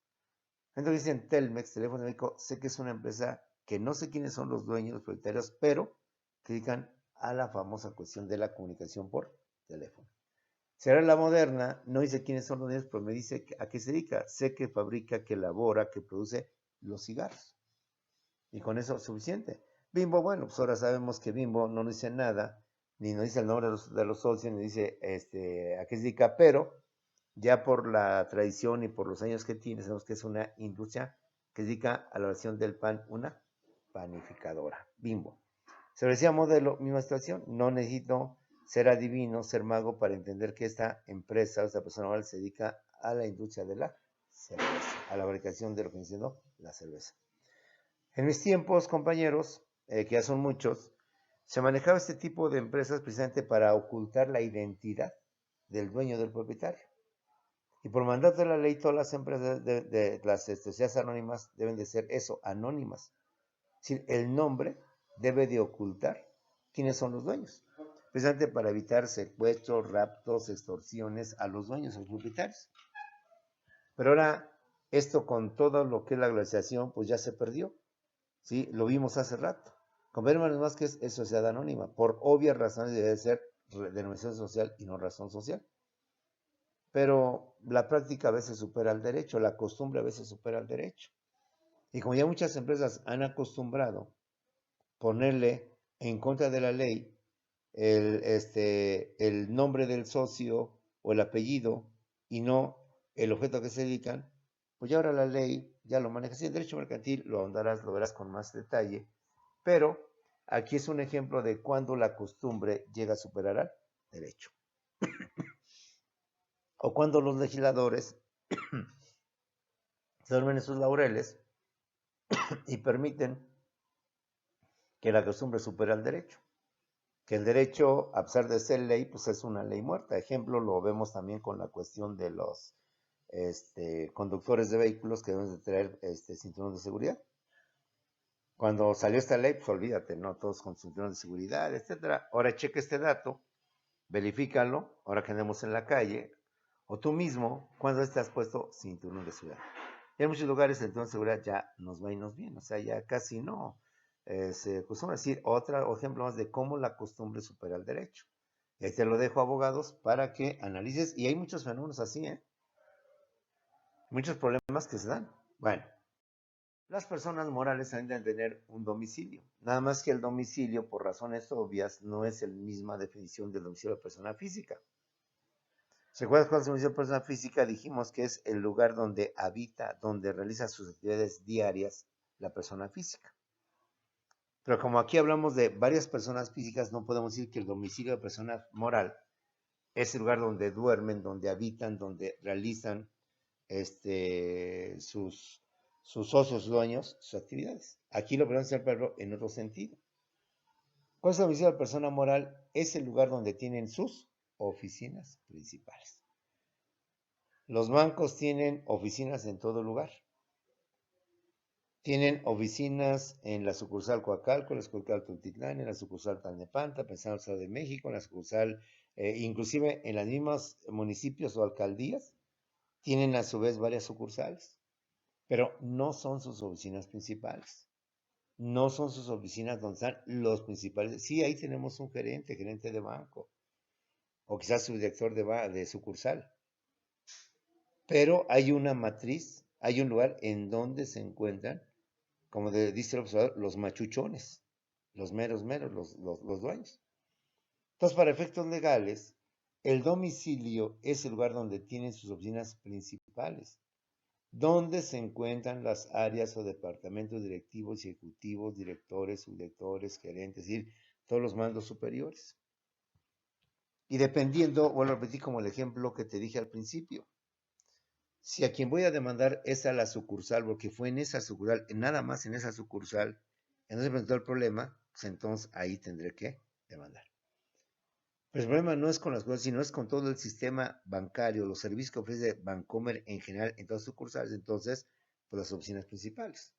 Entonces dicen Telmex, teléfono médico, sé que es una empresa que no sé quiénes son los dueños, los propietarios, pero que dedican a la famosa cuestión de la comunicación por teléfono. Si ahora la Moderna, no dice quiénes son los dueños, pero me dice a qué se dedica. Sé que fabrica, que elabora, que produce los cigarros. Y con eso es suficiente. Bimbo, bueno, pues ahora sabemos que Bimbo no dice nada, ni nos dice el nombre de los socios, ni dice a qué se dedica, pero ya por la tradición y por los años que tiene, sabemos que es una industria que se dedica a la elaboración del pan, una panificadora. Bimbo. Se decía Modelo, misma situación, no necesito ser adivino, ser mago para entender que esta empresa, esta persona se dedica a la industria de la cerveza, a la fabricación de lo que viene siendo la cerveza. En mis tiempos, compañeros, que ya son muchos, se manejaba este tipo de empresas precisamente para ocultar la identidad del dueño, del propietario. Y por mandato de la ley, todas las empresas de las sociedades anónimas deben de ser eso, anónimas. Es decir, el nombre debe de ocultar quiénes son los dueños, precisamente para evitar secuestros, raptos, extorsiones a los dueños, a los propietarios. Pero ahora, esto con todo lo que es la globalización, pues ya se perdió. ¿Sí? Lo vimos hace rato. Con Hermanos Vázquez es sociedad anónima. Por obvias razones debe ser denominación social y no razón social. Pero la práctica a veces supera el derecho, la costumbre a veces supera el derecho. Y como ya muchas empresas han acostumbrado ponerle en contra de la ley el nombre del socio o el apellido y no el objeto a que se dedican, pues ya ahora la ley ya lo maneja. Si el derecho mercantil lo ahondarás, lo verás con más detalle, pero aquí es un ejemplo de cuando la costumbre llega a superar al derecho. O cuando los legisladores se duermen en sus laureles y permiten que la costumbre supere al derecho. Que el derecho, a pesar de ser ley, pues es una ley muerta. Ejemplo, lo vemos también con la cuestión de los conductores de vehículos que deben de traer cinturón de seguridad. Cuando salió esta ley, pues olvídate, ¿no? Todos con cinturón de seguridad, etcétera. Ahora cheque este dato, verifícalo, ahora que andemos en la calle, o tú mismo, ¿cuándo te has puesto cinturón de seguridad? Y en muchos lugares el cinturón de seguridad ya nos va y nos viene, o sea, ya casi no. Se acostumbra a decir otro ejemplo más de cómo la costumbre supera el derecho. Y ahí te lo dejo, abogados, para que analices, y hay muchos fenómenos así, muchos problemas que se dan. Bueno, las personas morales deben tener un domicilio, nada más que el domicilio, por razones obvias, no es la misma definición del domicilio de persona física. ¿Se acuerdan cuando se domicilio de persona física? Dijimos que es el lugar donde habita, donde realiza sus actividades diarias la persona física. Pero como aquí hablamos de varias personas físicas, no podemos decir que el domicilio de persona moral es el lugar donde duermen, donde habitan, donde realizan sus socios dueños, sus actividades. Aquí lo podemos hacer, pero en otro sentido. ¿Cuál es la domicilio de la persona moral? Es el lugar donde tienen sus oficinas principales. Los bancos tienen oficinas en todo lugar. Tienen oficinas en la sucursal Coacalco, en la sucursal Tultitlán, en la sucursal Tlalnepantla, pensando en el Estado de México, en la sucursal, inclusive en los mismos municipios o alcaldías, tienen a su vez varias sucursales, pero no son sus oficinas principales. No son sus oficinas donde están los principales. Sí, ahí tenemos un gerente de banco, o quizás subdirector de sucursal, pero hay una matriz, hay un lugar en donde se encuentran, como dice el observador, los machuchones, los meros, los dueños. Entonces, para efectos legales, el domicilio es el lugar donde tienen sus oficinas principales, donde se encuentran las áreas o departamentos directivos, ejecutivos, directores, subdirectores, gerentes, es decir, todos los mandos superiores. Y dependiendo, vuelvo a repetir como el ejemplo que te dije al principio, si a quien voy a demandar es a la sucursal, porque fue en esa sucursal, nada más en esa sucursal, entonces se presentó el problema, pues entonces ahí tendré que demandar. Pero el problema no es con las cosas, sino es con todo el sistema bancario, los servicios que ofrece Bancomer en general en todas las sucursales, entonces, pues las oficinas principales.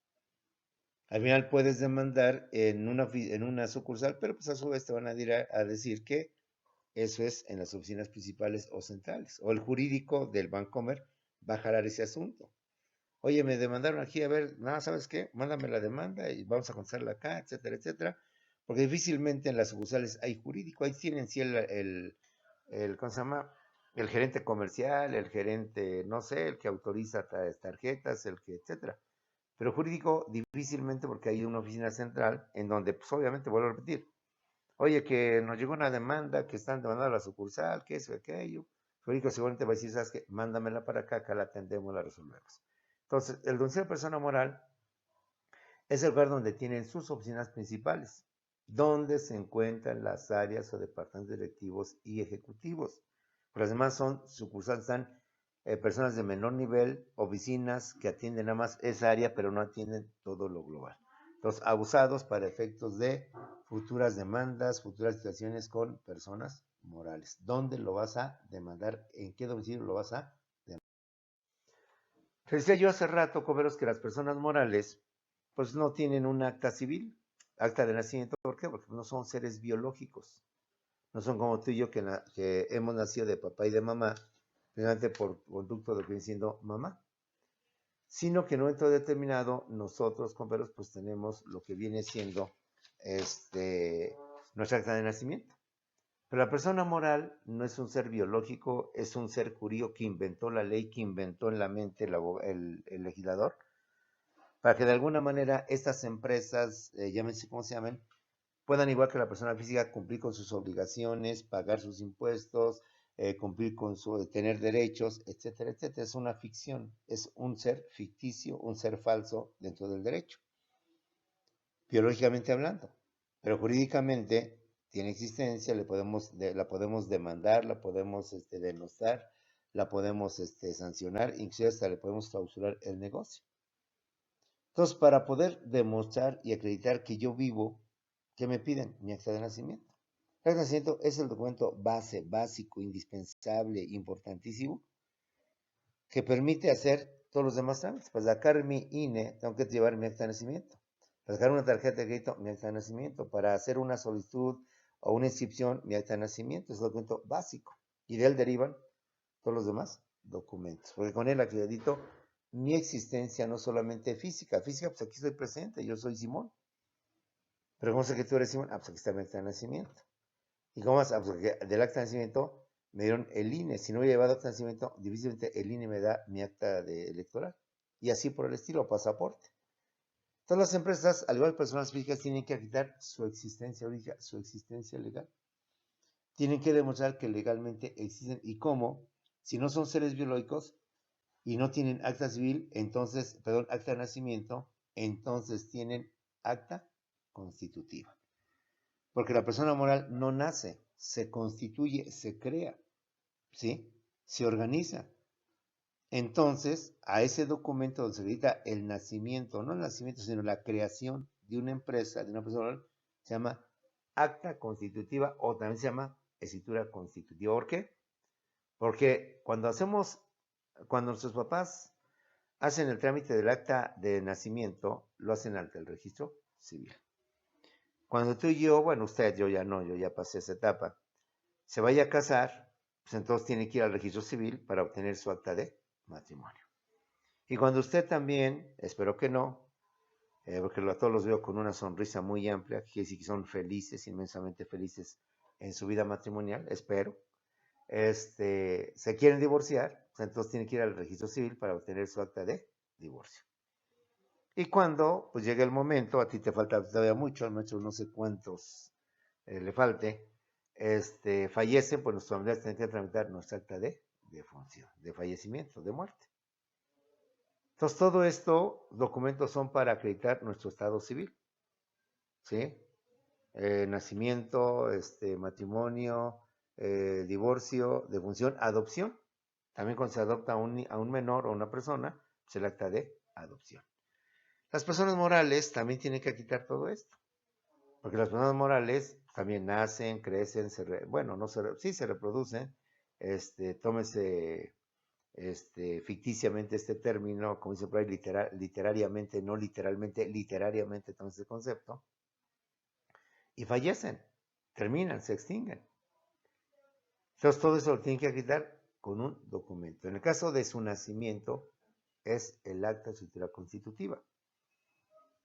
Al final puedes demandar en una sucursal, pero pues a su vez te van a decir que eso es en las oficinas principales o centrales. O el jurídico del Bancomer va a jalar ese asunto. Oye, me demandaron aquí, a ver, nada, ¿sabes qué? Mándame la demanda y vamos a contestarla acá, etcétera, etcétera. Porque difícilmente en las sucursales hay jurídico. Ahí tienen sí ¿cómo se llama? El gerente comercial, el gerente, no sé, el que autoriza tarjetas, el que, etcétera. Pero jurídico difícilmente porque hay una oficina central en donde, pues obviamente, vuelvo a repetir, oye, que nos llegó una demanda, que están demandando a la sucursal, que eso, que aquello. Jurídico seguramente va a decir, ¿sabes qué? Mándamela para acá, acá la atendemos, la resolvemos. Entonces, el domicilio de persona moral es el lugar donde tienen sus oficinas principales, donde se encuentran las áreas o departamentos directivos y ejecutivos. Los demás son sucursales, están personas de menor nivel, oficinas que atienden nada más esa área, pero no atienden todo lo global. Los abusados para efectos de futuras demandas, futuras situaciones con personas morales. ¿Dónde lo vas a demandar? ¿En qué domicilio lo vas a demandar? Te decía yo hace rato, coberos, que las personas morales pues no tienen un acta civil, acta de nacimiento. ¿Por qué? Porque no son seres biológicos. No son como tú y yo que hemos nacido de papá y de mamá, precisamente por conducto de lo que viene siendo mamá. Sino que en un momento determinado, nosotros, compañeros, pues tenemos lo que viene siendo nuestra acta de nacimiento. Pero la persona moral no es un ser biológico, es un ser jurídico que inventó la ley, que inventó en la mente el legislador, para que de alguna manera estas empresas, llámense como se llamen, puedan, igual que la persona física, cumplir con sus obligaciones, pagar sus impuestos, cumplir con tener derechos, etcétera, etcétera. Es una ficción, es un ser ficticio, un ser falso dentro del derecho, biológicamente hablando. Pero jurídicamente tiene existencia, la podemos demandar, la podemos denostar, la podemos sancionar, incluso hasta le podemos clausurar el negocio. Entonces, para poder demostrar y acreditar que yo vivo, ¿qué me piden? Mi acta de nacimiento. El acta de nacimiento es el documento básico, indispensable, importantísimo, que permite hacer todos los demás trámites. Para sacar mi INE, tengo que llevar mi acta de nacimiento. Para sacar una tarjeta de crédito, mi acta de nacimiento. Para hacer una solicitud o una inscripción, mi acta de nacimiento. Es el documento básico. Y de él derivan todos los demás documentos. Porque con él acredito mi existencia no solamente física. Física, pues aquí estoy presente, yo soy Simón. Pero ¿cómo sé que tú eres Simón? Ah, pues aquí está mi acta de nacimiento. ¿Y cómo más? Ah, pues del acta de nacimiento me dieron el INE. Si no hubiera llevado acta de nacimiento, difícilmente el INE me da mi acta electoral. Y así por el estilo, pasaporte. Todas las empresas, al igual que personas físicas, tienen que acreditar su existencia su existencia legal. Tienen que demostrar que legalmente existen. ¿Y cómo? Si no son seres biológicos y no tienen acta civil, entonces, perdón, acta de nacimiento, entonces tienen acta constitutiva. Porque la persona moral no nace, se constituye, se crea, ¿sí? Se organiza. Entonces, a ese documento donde se acredita el nacimiento, no el nacimiento, sino la creación de una empresa, de una persona moral, se llama acta constitutiva o también se llama escritura constitutiva. ¿Por qué? Porque cuando nuestros papás hacen el trámite del acta de nacimiento, lo hacen ante el registro civil. Cuando tú y yo, bueno, usted, yo ya no, yo ya pasé esa etapa, se vaya a casar, pues entonces tiene que ir al registro civil para obtener su acta de matrimonio. Y cuando usted también, espero que no, porque a todos los veo con una sonrisa muy amplia, que quiere decir que son felices, inmensamente felices en su vida matrimonial, espero, se quieren divorciar, pues entonces tienen que ir al registro civil para obtener su acta de divorcio. Y cuando pues llegue el momento, a ti te falta todavía mucho, al maestro no sé cuántos le falte, fallece, pues nuestros familiares tienen que tramitar nuestra acta de defunción, de fallecimiento, de muerte. Entonces, todo esto, documentos son para acreditar nuestro estado civil, ¿sí? Nacimiento, matrimonio, divorcio, defunción, adopción. También cuando se adopta a un menor o una persona, pues el acta de adopción. Las personas morales también tienen que quitar todo esto, porque las personas morales también nacen, crecen, se reproducen, tómese ficticiamente este término, como dice por ahí, literariamente, no literalmente, literariamente tómese el concepto, y fallecen, terminan, se extinguen. Entonces todo eso lo tienen que quitar con un documento. En el caso de su nacimiento, es el acta de escritura constitutiva.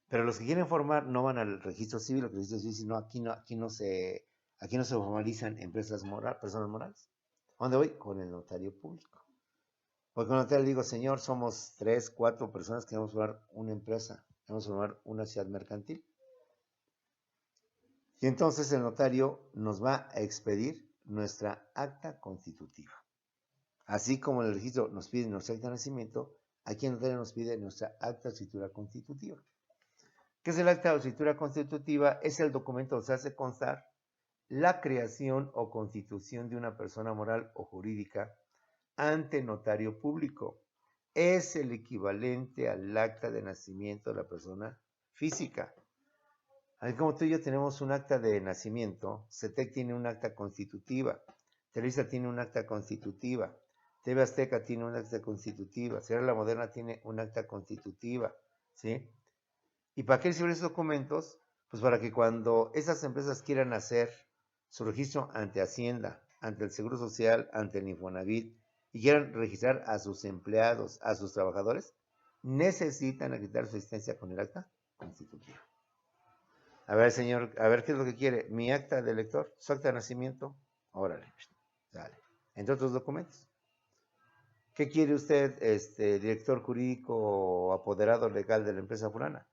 Pero los que quieren formar no van al registro civil, el registro civil dice, no, aquí no se formalizan personas morales. ¿A dónde voy? Con el notario público. Porque con el notario le digo, señor, somos 3, 4 personas que queremos formar una empresa, queremos formar una ciudad mercantil. Y entonces el notario nos va a expedir nuestra acta constitutiva. Así como el registro nos pide nuestra acta de nacimiento, aquí el notario nos pide nuestra acta de escritura constitutiva. ¿Qué es el acta de escritura constitutiva? Es el documento donde se hace constar la creación o constitución de una persona moral o jurídica ante notario público. Es el equivalente al acta de nacimiento de la persona física. Así como tú y yo tenemos un acta de nacimiento, CETEC tiene un acta constitutiva, Televisa tiene un acta constitutiva, TV Azteca tiene un acta constitutiva, Sierra La Moderna tiene un acta constitutiva, ¿sí? ¿Y para qué sirven esos documentos? Pues para que cuando esas empresas quieran hacer su registro ante Hacienda, ante el Seguro Social, ante el Infonavit, y quieran registrar a sus empleados, a sus trabajadores, necesitan acreditar su existencia con el acta constitutiva. A ver, señor, a ver qué es lo que quiere. Mi acta de elector, su acta de nacimiento, órale, dale. Entre otros documentos. ¿Qué quiere usted, director jurídico o apoderado legal de la empresa fulana?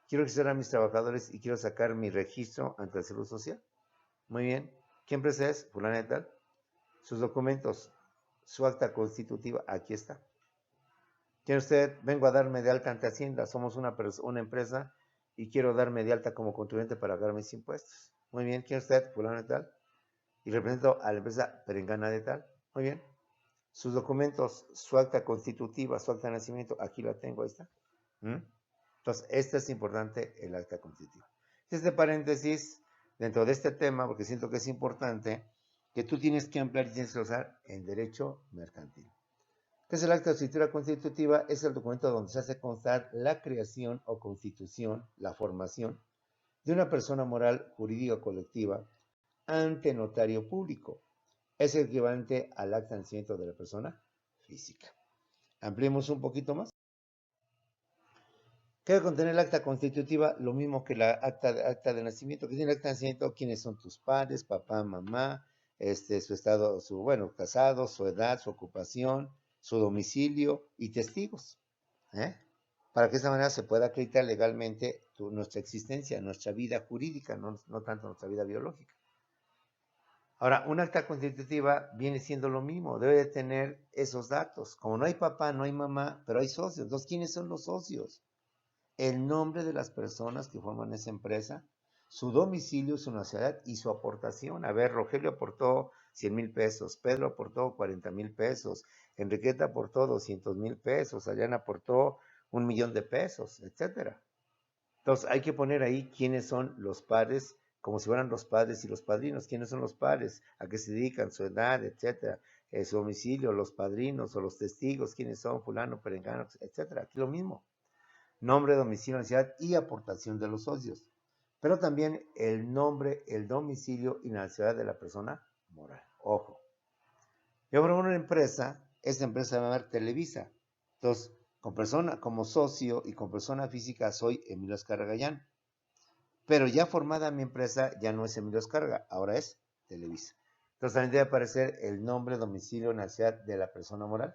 Quiero registrar a mis trabajadores y quiero sacar mi registro ante el Seguro Social. Muy bien. ¿Qué empresa es? Fulana y tal. Sus documentos, su acta constitutiva, aquí está. ¿Quiere usted? Vengo a darme de alta ante Hacienda. Somos una empresa y quiero darme de alta como contribuyente para pagar mis impuestos. Muy bien. ¿Quiere usted? Fulana y tal. Y represento a la empresa perengana de tal. Muy bien. Sus documentos, su acta constitutiva, su acta de nacimiento, aquí la tengo, ahí está. Entonces, este es importante, el acta constitutiva. Este paréntesis, dentro de este tema, porque siento que es importante, que tú tienes que ampliar y tienes que usar en derecho mercantil. ¿Qué es el acta de escritura constitutiva? Es el documento donde se hace constar la creación o constitución, la formación, de una persona moral, jurídica o colectiva ante notario público. Es el equivalente al acta de nacimiento de la persona física. Ampliemos un poquito más. ¿Qué debe contener el acta constitutiva? Lo mismo que la acta de nacimiento. ¿Qué tiene el acta de nacimiento? ¿Quiénes son tus padres? Papá, mamá, su estado, casados, su edad, su ocupación, su domicilio y testigos. Para que de esa manera se pueda acreditar legalmente nuestra existencia, nuestra vida jurídica, no tanto nuestra vida biológica. Ahora, un acta constitutiva viene siendo lo mismo, debe de tener esos datos. Como no hay papá, no hay mamá, pero hay socios. Entonces, ¿quiénes son los socios? El nombre de las personas que forman esa empresa, su domicilio, su nacionalidad y su aportación. A ver, Rogelio aportó 100,000 pesos, Pedro aportó 40,000 pesos, Enriqueta aportó 200,000 pesos, Ayana aportó 1,000,000 de pesos, etc. Entonces hay que poner ahí quiénes son los padres como si fueran los padres y los padrinos. ¿Quiénes son los padres? ¿A qué se dedican? Su edad, etcétera. Su domicilio, los padrinos o los testigos, quiénes son, fulano, perengano, etcétera. Aquí lo mismo. Nombre, domicilio, nacionalidad y aportación de los socios. Pero también el nombre, el domicilio y la nacionalidad de la persona moral. Ojo. Yo formo una empresa, esta empresa se va a llamar Televisa. Entonces, como socio y con persona física soy Emilio Azcárraga Gallán. Pero ya formada mi empresa, ya no es Emilio Azcárraga, ahora es Televisa. Entonces también debe aparecer el nombre, domicilio, nacionalidad de la persona moral,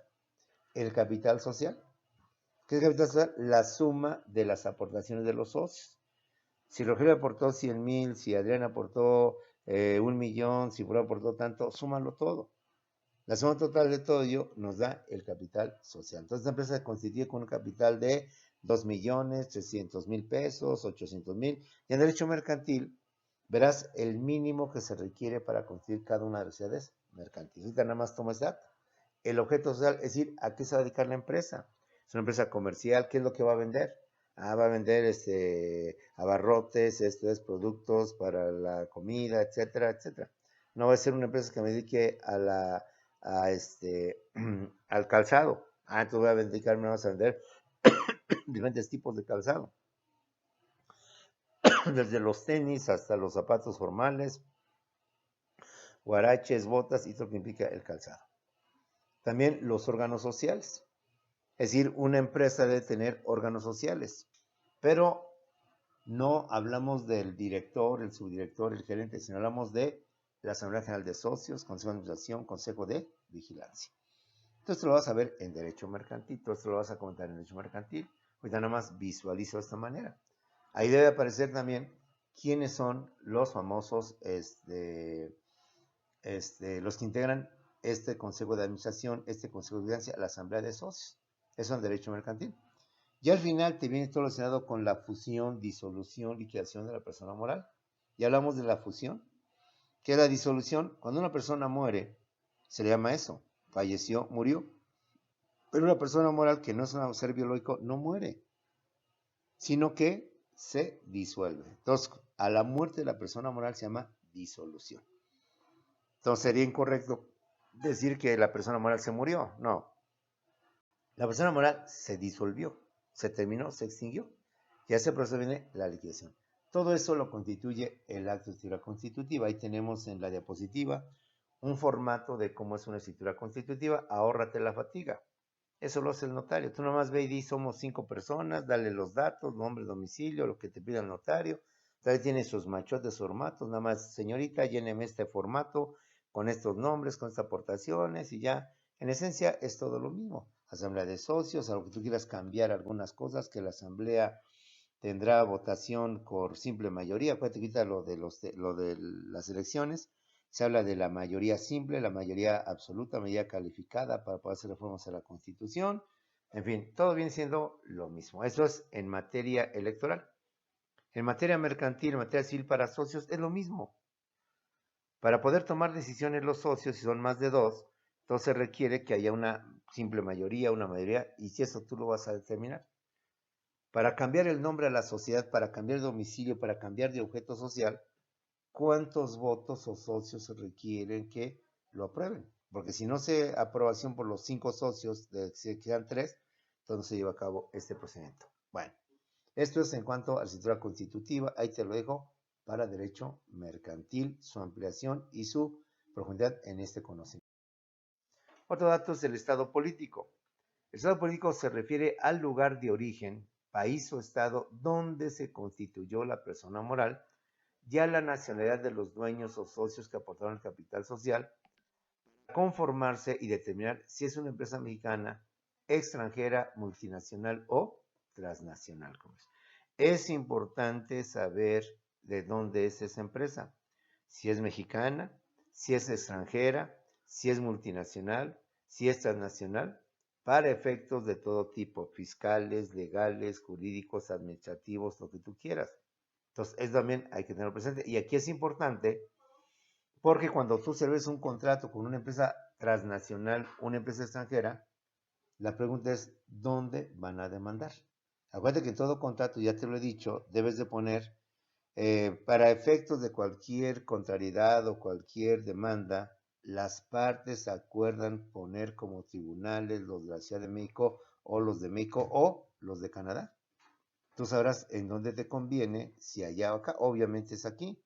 el capital social. ¿Qué es el capital social? La suma de las aportaciones de los socios. Si Rogelio aportó 100,000, si Adrián aportó 1,000,000, si Puro aportó tanto, súmalo todo. La suma total de todo ello nos da el capital social. Entonces, esta empresa se constituye con un capital de 2,300,000 pesos, 800,000. Y en derecho mercantil, verás el mínimo que se requiere para constituir cada una de las sociedades mercantiles. Ahorita nada más toma ese dato. El objeto social, es decir, ¿a qué se va a dedicar la empresa? Es una empresa comercial, ¿qué es lo que va a vender? Va a vender abarrotes, productos para la comida, etcétera, etcétera. No va a ser una empresa que me dedique al calzado. Entonces voy a dedicarme a vender diferentes tipos de calzado. Desde los tenis hasta los zapatos formales, guaraches, botas y todo lo que implica el calzado. También los órganos sociales. Es decir, una empresa debe tener órganos sociales, pero no hablamos del director, el subdirector, el gerente, sino hablamos de la Asamblea General de Socios, Consejo de Administración, Consejo de Vigilancia. Entonces lo vas a ver en Derecho Mercantil, todo esto lo vas a comentar en Derecho Mercantil. Ahorita nada más visualizo de esta manera. Ahí debe aparecer también quiénes son los famosos, los que integran este Consejo de Administración, este Consejo de Vigilancia, la Asamblea de Socios. Eso en Derecho Mercantil. Y al final te viene todo relacionado con la fusión, disolución, liquidación de la persona moral. Y hablamos de la fusión. ¿Qué es la disolución? Cuando una persona muere, se le llama eso. Falleció, murió. Pero una persona moral que no es un ser biológico no muere, sino que se disuelve. Entonces, a la muerte de la persona moral se llama disolución. Entonces, sería incorrecto decir que la persona moral se murió. No. La persona moral se disolvió, se terminó, se extinguió. Y a ese proceso viene la liquidación. Todo eso lo constituye el acto de escritura constitutiva. Ahí tenemos en la diapositiva un formato de cómo es una escritura constitutiva. Ahórrate la fatiga. Eso lo hace el notario. Tú nomás ve y di, somos 5 personas, dale los datos, nombre, domicilio, lo que te pida el notario. También tiene sus machotes formatos. Nada más, señorita, lléneme este formato con estos nombres, con estas aportaciones y ya. En esencia es todo lo mismo. Asamblea de socios, a lo que tú quieras cambiar algunas cosas, que la asamblea tendrá votación por simple mayoría. Acuérdate que lo de las elecciones. Se habla de la mayoría simple, la mayoría absoluta, mayoría calificada para poder hacer reformas a la Constitución. En fin, todo viene siendo lo mismo. Eso es en materia electoral. En materia mercantil, en materia civil para socios, es lo mismo. Para poder tomar decisiones los socios, si son más de dos, entonces requiere que haya una simple mayoría, una mayoría, y si eso tú lo vas a determinar. Para cambiar el nombre a la sociedad, para cambiar de domicilio, para cambiar de objeto social, ¿cuántos votos o socios se requieren que lo aprueben? Porque si no se aprobación por los 5 socios, se quedan 3, entonces se lleva a cabo este procedimiento. Bueno, esto es en cuanto a la escritura constitutiva. Ahí te lo dejo para derecho mercantil, su ampliación y su profundidad en este conocimiento. Otro dato es el estado político. El estado político se refiere al lugar de origen, país o estado donde se constituyó la persona moral, ya la nacionalidad de los dueños o socios que aportaron el capital social, conformarse y determinar si es una empresa mexicana, extranjera, multinacional o transnacional. Es importante saber de dónde es esa empresa, si es mexicana, si es extranjera, si es multinacional, si es transnacional, para efectos de todo tipo, fiscales, legales, jurídicos, administrativos, lo que tú quieras. Entonces, eso también hay que tenerlo presente. Y aquí es importante porque cuando tú serves un contrato con una empresa transnacional, una empresa extranjera, la pregunta es, ¿dónde van a demandar? Acuérdate que en todo contrato, ya te lo he dicho, debes de poner Para efectos de cualquier contrariedad o cualquier demanda, las partes acuerdan poner como tribunales los de la Ciudad de México o los de México o los de Canadá. Tú sabrás en dónde te conviene, si allá o acá. Obviamente es aquí.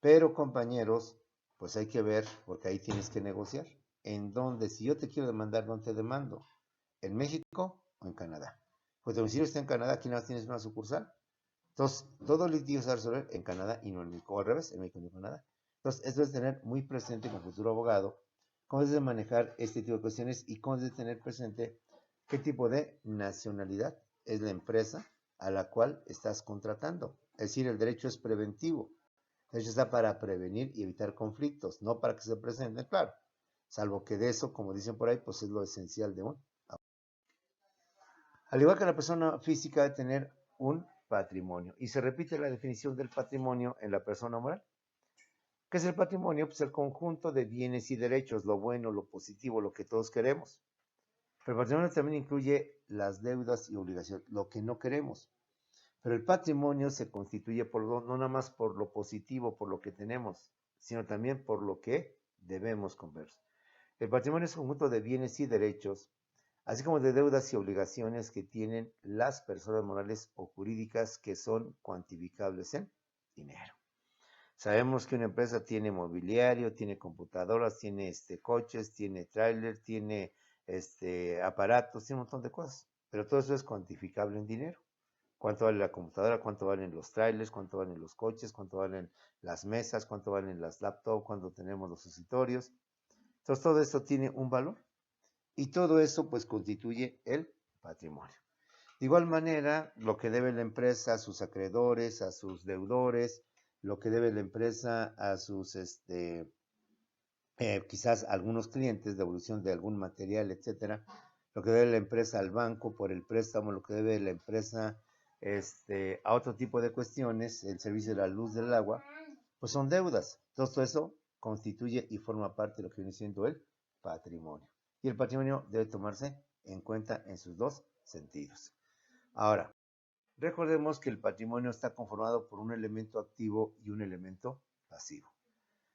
Pero compañeros, pues hay que ver, porque ahí tienes que negociar. En dónde, si yo te quiero demandar, ¿dónde te demando? ¿En México o en Canadá? Pues tu domicilio está en Canadá, aquí nada más tienes una sucursal. Entonces, todo el litigio se va a resolver en Canadá y no en México, o al revés, en México y no en Canadá. Entonces, esto es tener muy presente como futuro abogado cómo es de manejar este tipo de cuestiones y cómo es de tener presente qué tipo de nacionalidad es la empresa a la cual estás contratando. Es decir, el derecho es preventivo. El derecho está para prevenir y evitar conflictos, no para que se presenten, claro. Salvo que de eso, como dicen por ahí, pues es lo esencial de un. Al igual que la persona física debe tener un patrimonio. Y se repite la definición del patrimonio en la persona moral. ¿Qué es el patrimonio? Pues el conjunto de bienes y derechos, lo bueno, lo positivo, lo que todos queremos. Pero el patrimonio también incluye las deudas y obligaciones, lo que no queremos. Pero el patrimonio se constituye no nada más por lo positivo, por lo que tenemos, sino también por lo que debemos convertir. El patrimonio es un conjunto de bienes y derechos, así como de deudas y obligaciones que tienen las personas morales o jurídicas que son cuantificables en dinero. Sabemos que una empresa tiene mobiliario, tiene computadoras, tiene coches, tiene tráiler, tiene aparatos, tiene un montón de cosas, pero todo eso es cuantificable en dinero. ¿Cuánto vale la computadora? ¿Cuánto valen los trailers? ¿Cuánto valen los coches? ¿Cuánto valen las mesas? ¿Cuánto valen las laptops? ¿Cuánto tenemos los escritorios? Entonces todo esto tiene un valor y todo eso pues constituye el patrimonio. De igual manera, lo que debe la empresa a sus acreedores, a sus deudores, lo que debe la empresa a sus, quizás algunos clientes, devolución de algún material, etcétera, lo que debe la empresa al banco por el préstamo, lo que debe la empresa a otro tipo de cuestiones, el servicio de la luz, del agua, pues son deudas. Todo eso constituye y forma parte de lo que viene siendo el patrimonio. Y el patrimonio debe tomarse en cuenta en sus dos sentidos. Ahora, recordemos que el patrimonio está conformado por un elemento activo y un elemento pasivo.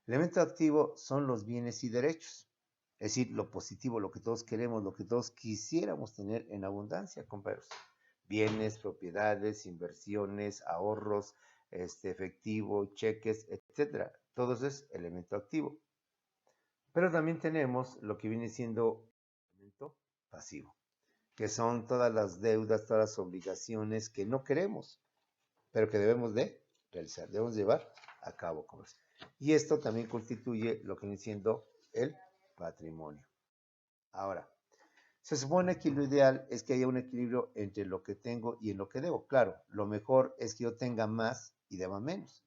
El elemento activo son los bienes y derechos, es decir, lo positivo, lo que todos queremos, lo que todos quisiéramos tener en abundancia, compañeros. Bienes, propiedades, inversiones, ahorros, efectivo, cheques, etcétera. Todo eso es elemento activo. Pero también tenemos lo que viene siendo elemento pasivo, que son todas las deudas, todas las obligaciones que no queremos, pero que debemos de realizar, debemos llevar a cabo. Y esto también constituye lo que viene siendo el patrimonio. Ahora, se supone que lo ideal es que haya un equilibrio entre lo que tengo y en lo que debo. Claro, lo mejor es que yo tenga más y deba menos.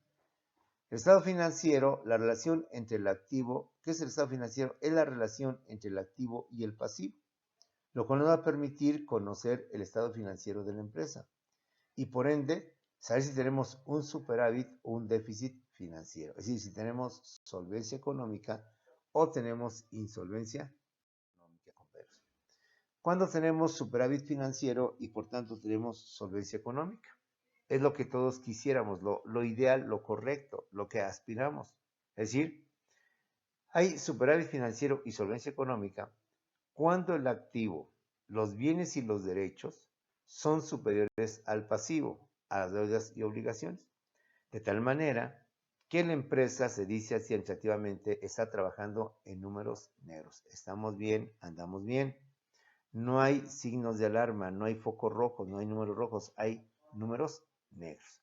El estado financiero, la relación entre el activo, ¿qué es el estado financiero? Es la relación entre el activo y el pasivo, lo cual nos va a permitir conocer el estado financiero de la empresa y por ende saber si tenemos un superávit o un déficit financiero, es decir, si tenemos solvencia económica o tenemos insolvencia económica, compañeros. Cuando tenemos superávit financiero y por tanto tenemos solvencia económica, es lo que todos quisiéramos, lo ideal, lo correcto, lo que aspiramos. Es decir, hay superávit financiero y solvencia económica cuando el activo, los bienes y los derechos son superiores al pasivo, a las deudas y obligaciones. De tal manera que la empresa se dice así administrativamente está trabajando en números negros. Estamos bien, andamos bien. No hay signos de alarma, no hay focos rojos, no hay números rojos, hay números negros.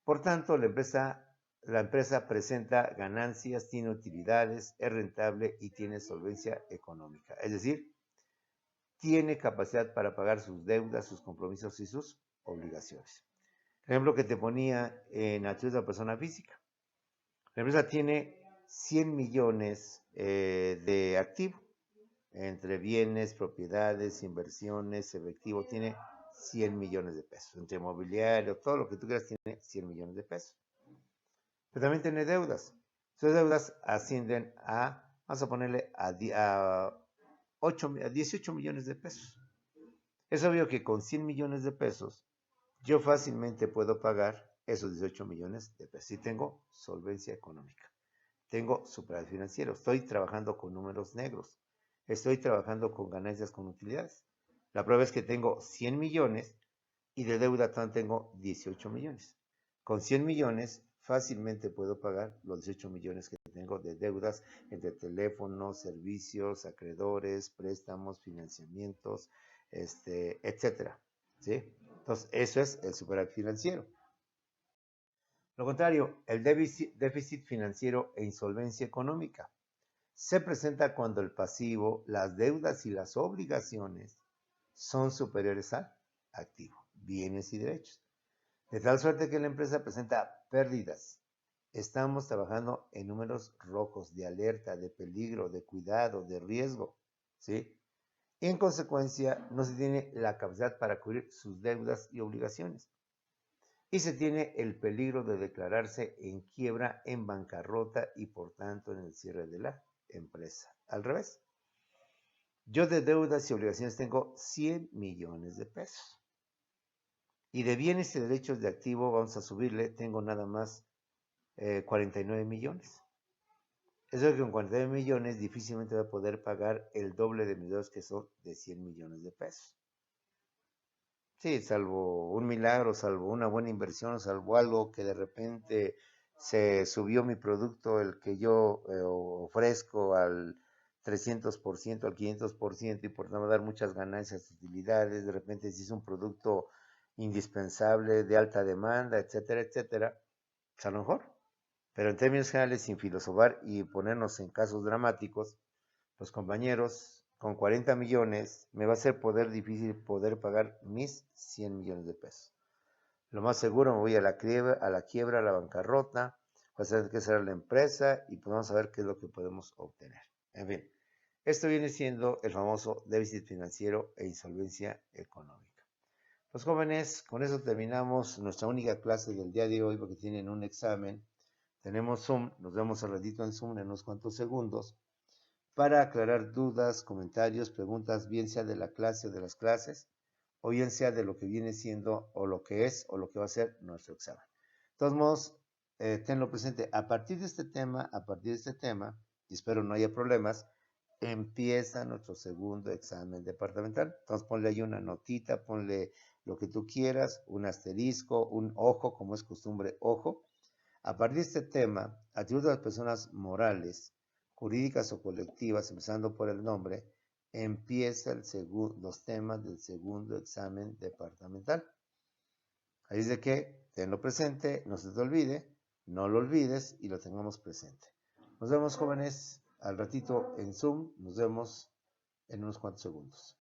Por tanto, la empresa presenta ganancias, tiene utilidades, es rentable y tiene solvencia económica. Es decir, tiene capacidad para pagar sus deudas, sus compromisos y sus obligaciones. El ejemplo que te ponía en activos de la persona física. La empresa tiene 100 millones de activo, entre bienes, propiedades, inversiones, efectivo, tiene 100 millones de pesos. Entre mobiliario, todo lo que tú quieras, tiene 100 millones de pesos. Pero también tiene deudas. Sus deudas ascienden vamos a ponerle a 18 millones de pesos. Es obvio que con 100 millones de pesos yo fácilmente puedo pagar esos 18 millones de pesos. Y tengo solvencia económica. Tengo superávit financiero. Estoy trabajando con números negros. Estoy trabajando con ganancias con utilidades. La prueba es que tengo 100 millones y de deuda tengo 18 millones. Con 100 millones fácilmente puedo pagar los 18 millones que tengo de deudas entre teléfonos, servicios, acreedores, préstamos, financiamientos, etcétera. ¿Sí? Entonces, eso es el superávit financiero. Lo contrario, el déficit financiero e insolvencia económica se presenta cuando el pasivo, las deudas y las obligaciones son superiores al activo, bienes y derechos. De tal suerte que la empresa presenta pérdidas. Estamos trabajando en números rojos de alerta, de peligro, de cuidado, de riesgo, ¿sí? Y en consecuencia no se tiene la capacidad para cubrir sus deudas y obligaciones. Y se tiene el peligro de declararse en quiebra, en bancarrota y por tanto en el cierre de la empresa. Al revés, yo de deudas y obligaciones tengo 100 millones de pesos. Y de bienes y derechos de activo, vamos a subirle, tengo nada más 49 millones. Eso es que con 49 millones difícilmente voy a poder pagar el doble de mis deudas, que son de 100 millones de pesos. Sí, salvo un milagro, salvo una buena inversión, salvo algo que de repente se subió mi producto, el que yo ofrezco al 300%, al 500%, y por no dar muchas ganancias, utilidades, de repente si es un producto indispensable, de alta demanda, etcétera, etcétera, pues a lo mejor. Pero en términos generales, sin filosofar y ponernos en casos dramáticos, los compañeros, con 40 millones me va a ser difícil poder pagar mis 100 millones de pesos. Lo más seguro me voy a la quiebra, a la bancarrota, va a tener que cerrar la empresa y pues vamos a ver qué es lo que podemos obtener. En fin, esto viene siendo el famoso déficit financiero e insolvencia económica. Pues jóvenes, con eso terminamos nuestra única clase del día de hoy porque tienen un examen. Tenemos Zoom, nos vemos al ratito en Zoom en unos cuantos segundos para aclarar dudas, comentarios, preguntas, bien sea de la clase o de las clases, o bien sea de lo que viene siendo o lo que es o lo que va a ser nuestro examen. De todos modos, tenlo presente, a partir de este tema, y espero no haya problemas, empieza nuestro segundo examen departamental. Entonces ponle ahí una notita, ponle lo que tú quieras, un asterisco, un ojo, como es costumbre, ojo. A partir de este tema, atributos de las personas morales, jurídicas o colectivas, empezando por el nombre, empieza los temas del segundo examen departamental. Ahí es de que tenlo presente, no se te olvide, no lo olvides y lo tengamos presente. Nos vemos, jóvenes, al ratito en Zoom, nos vemos en unos cuantos segundos.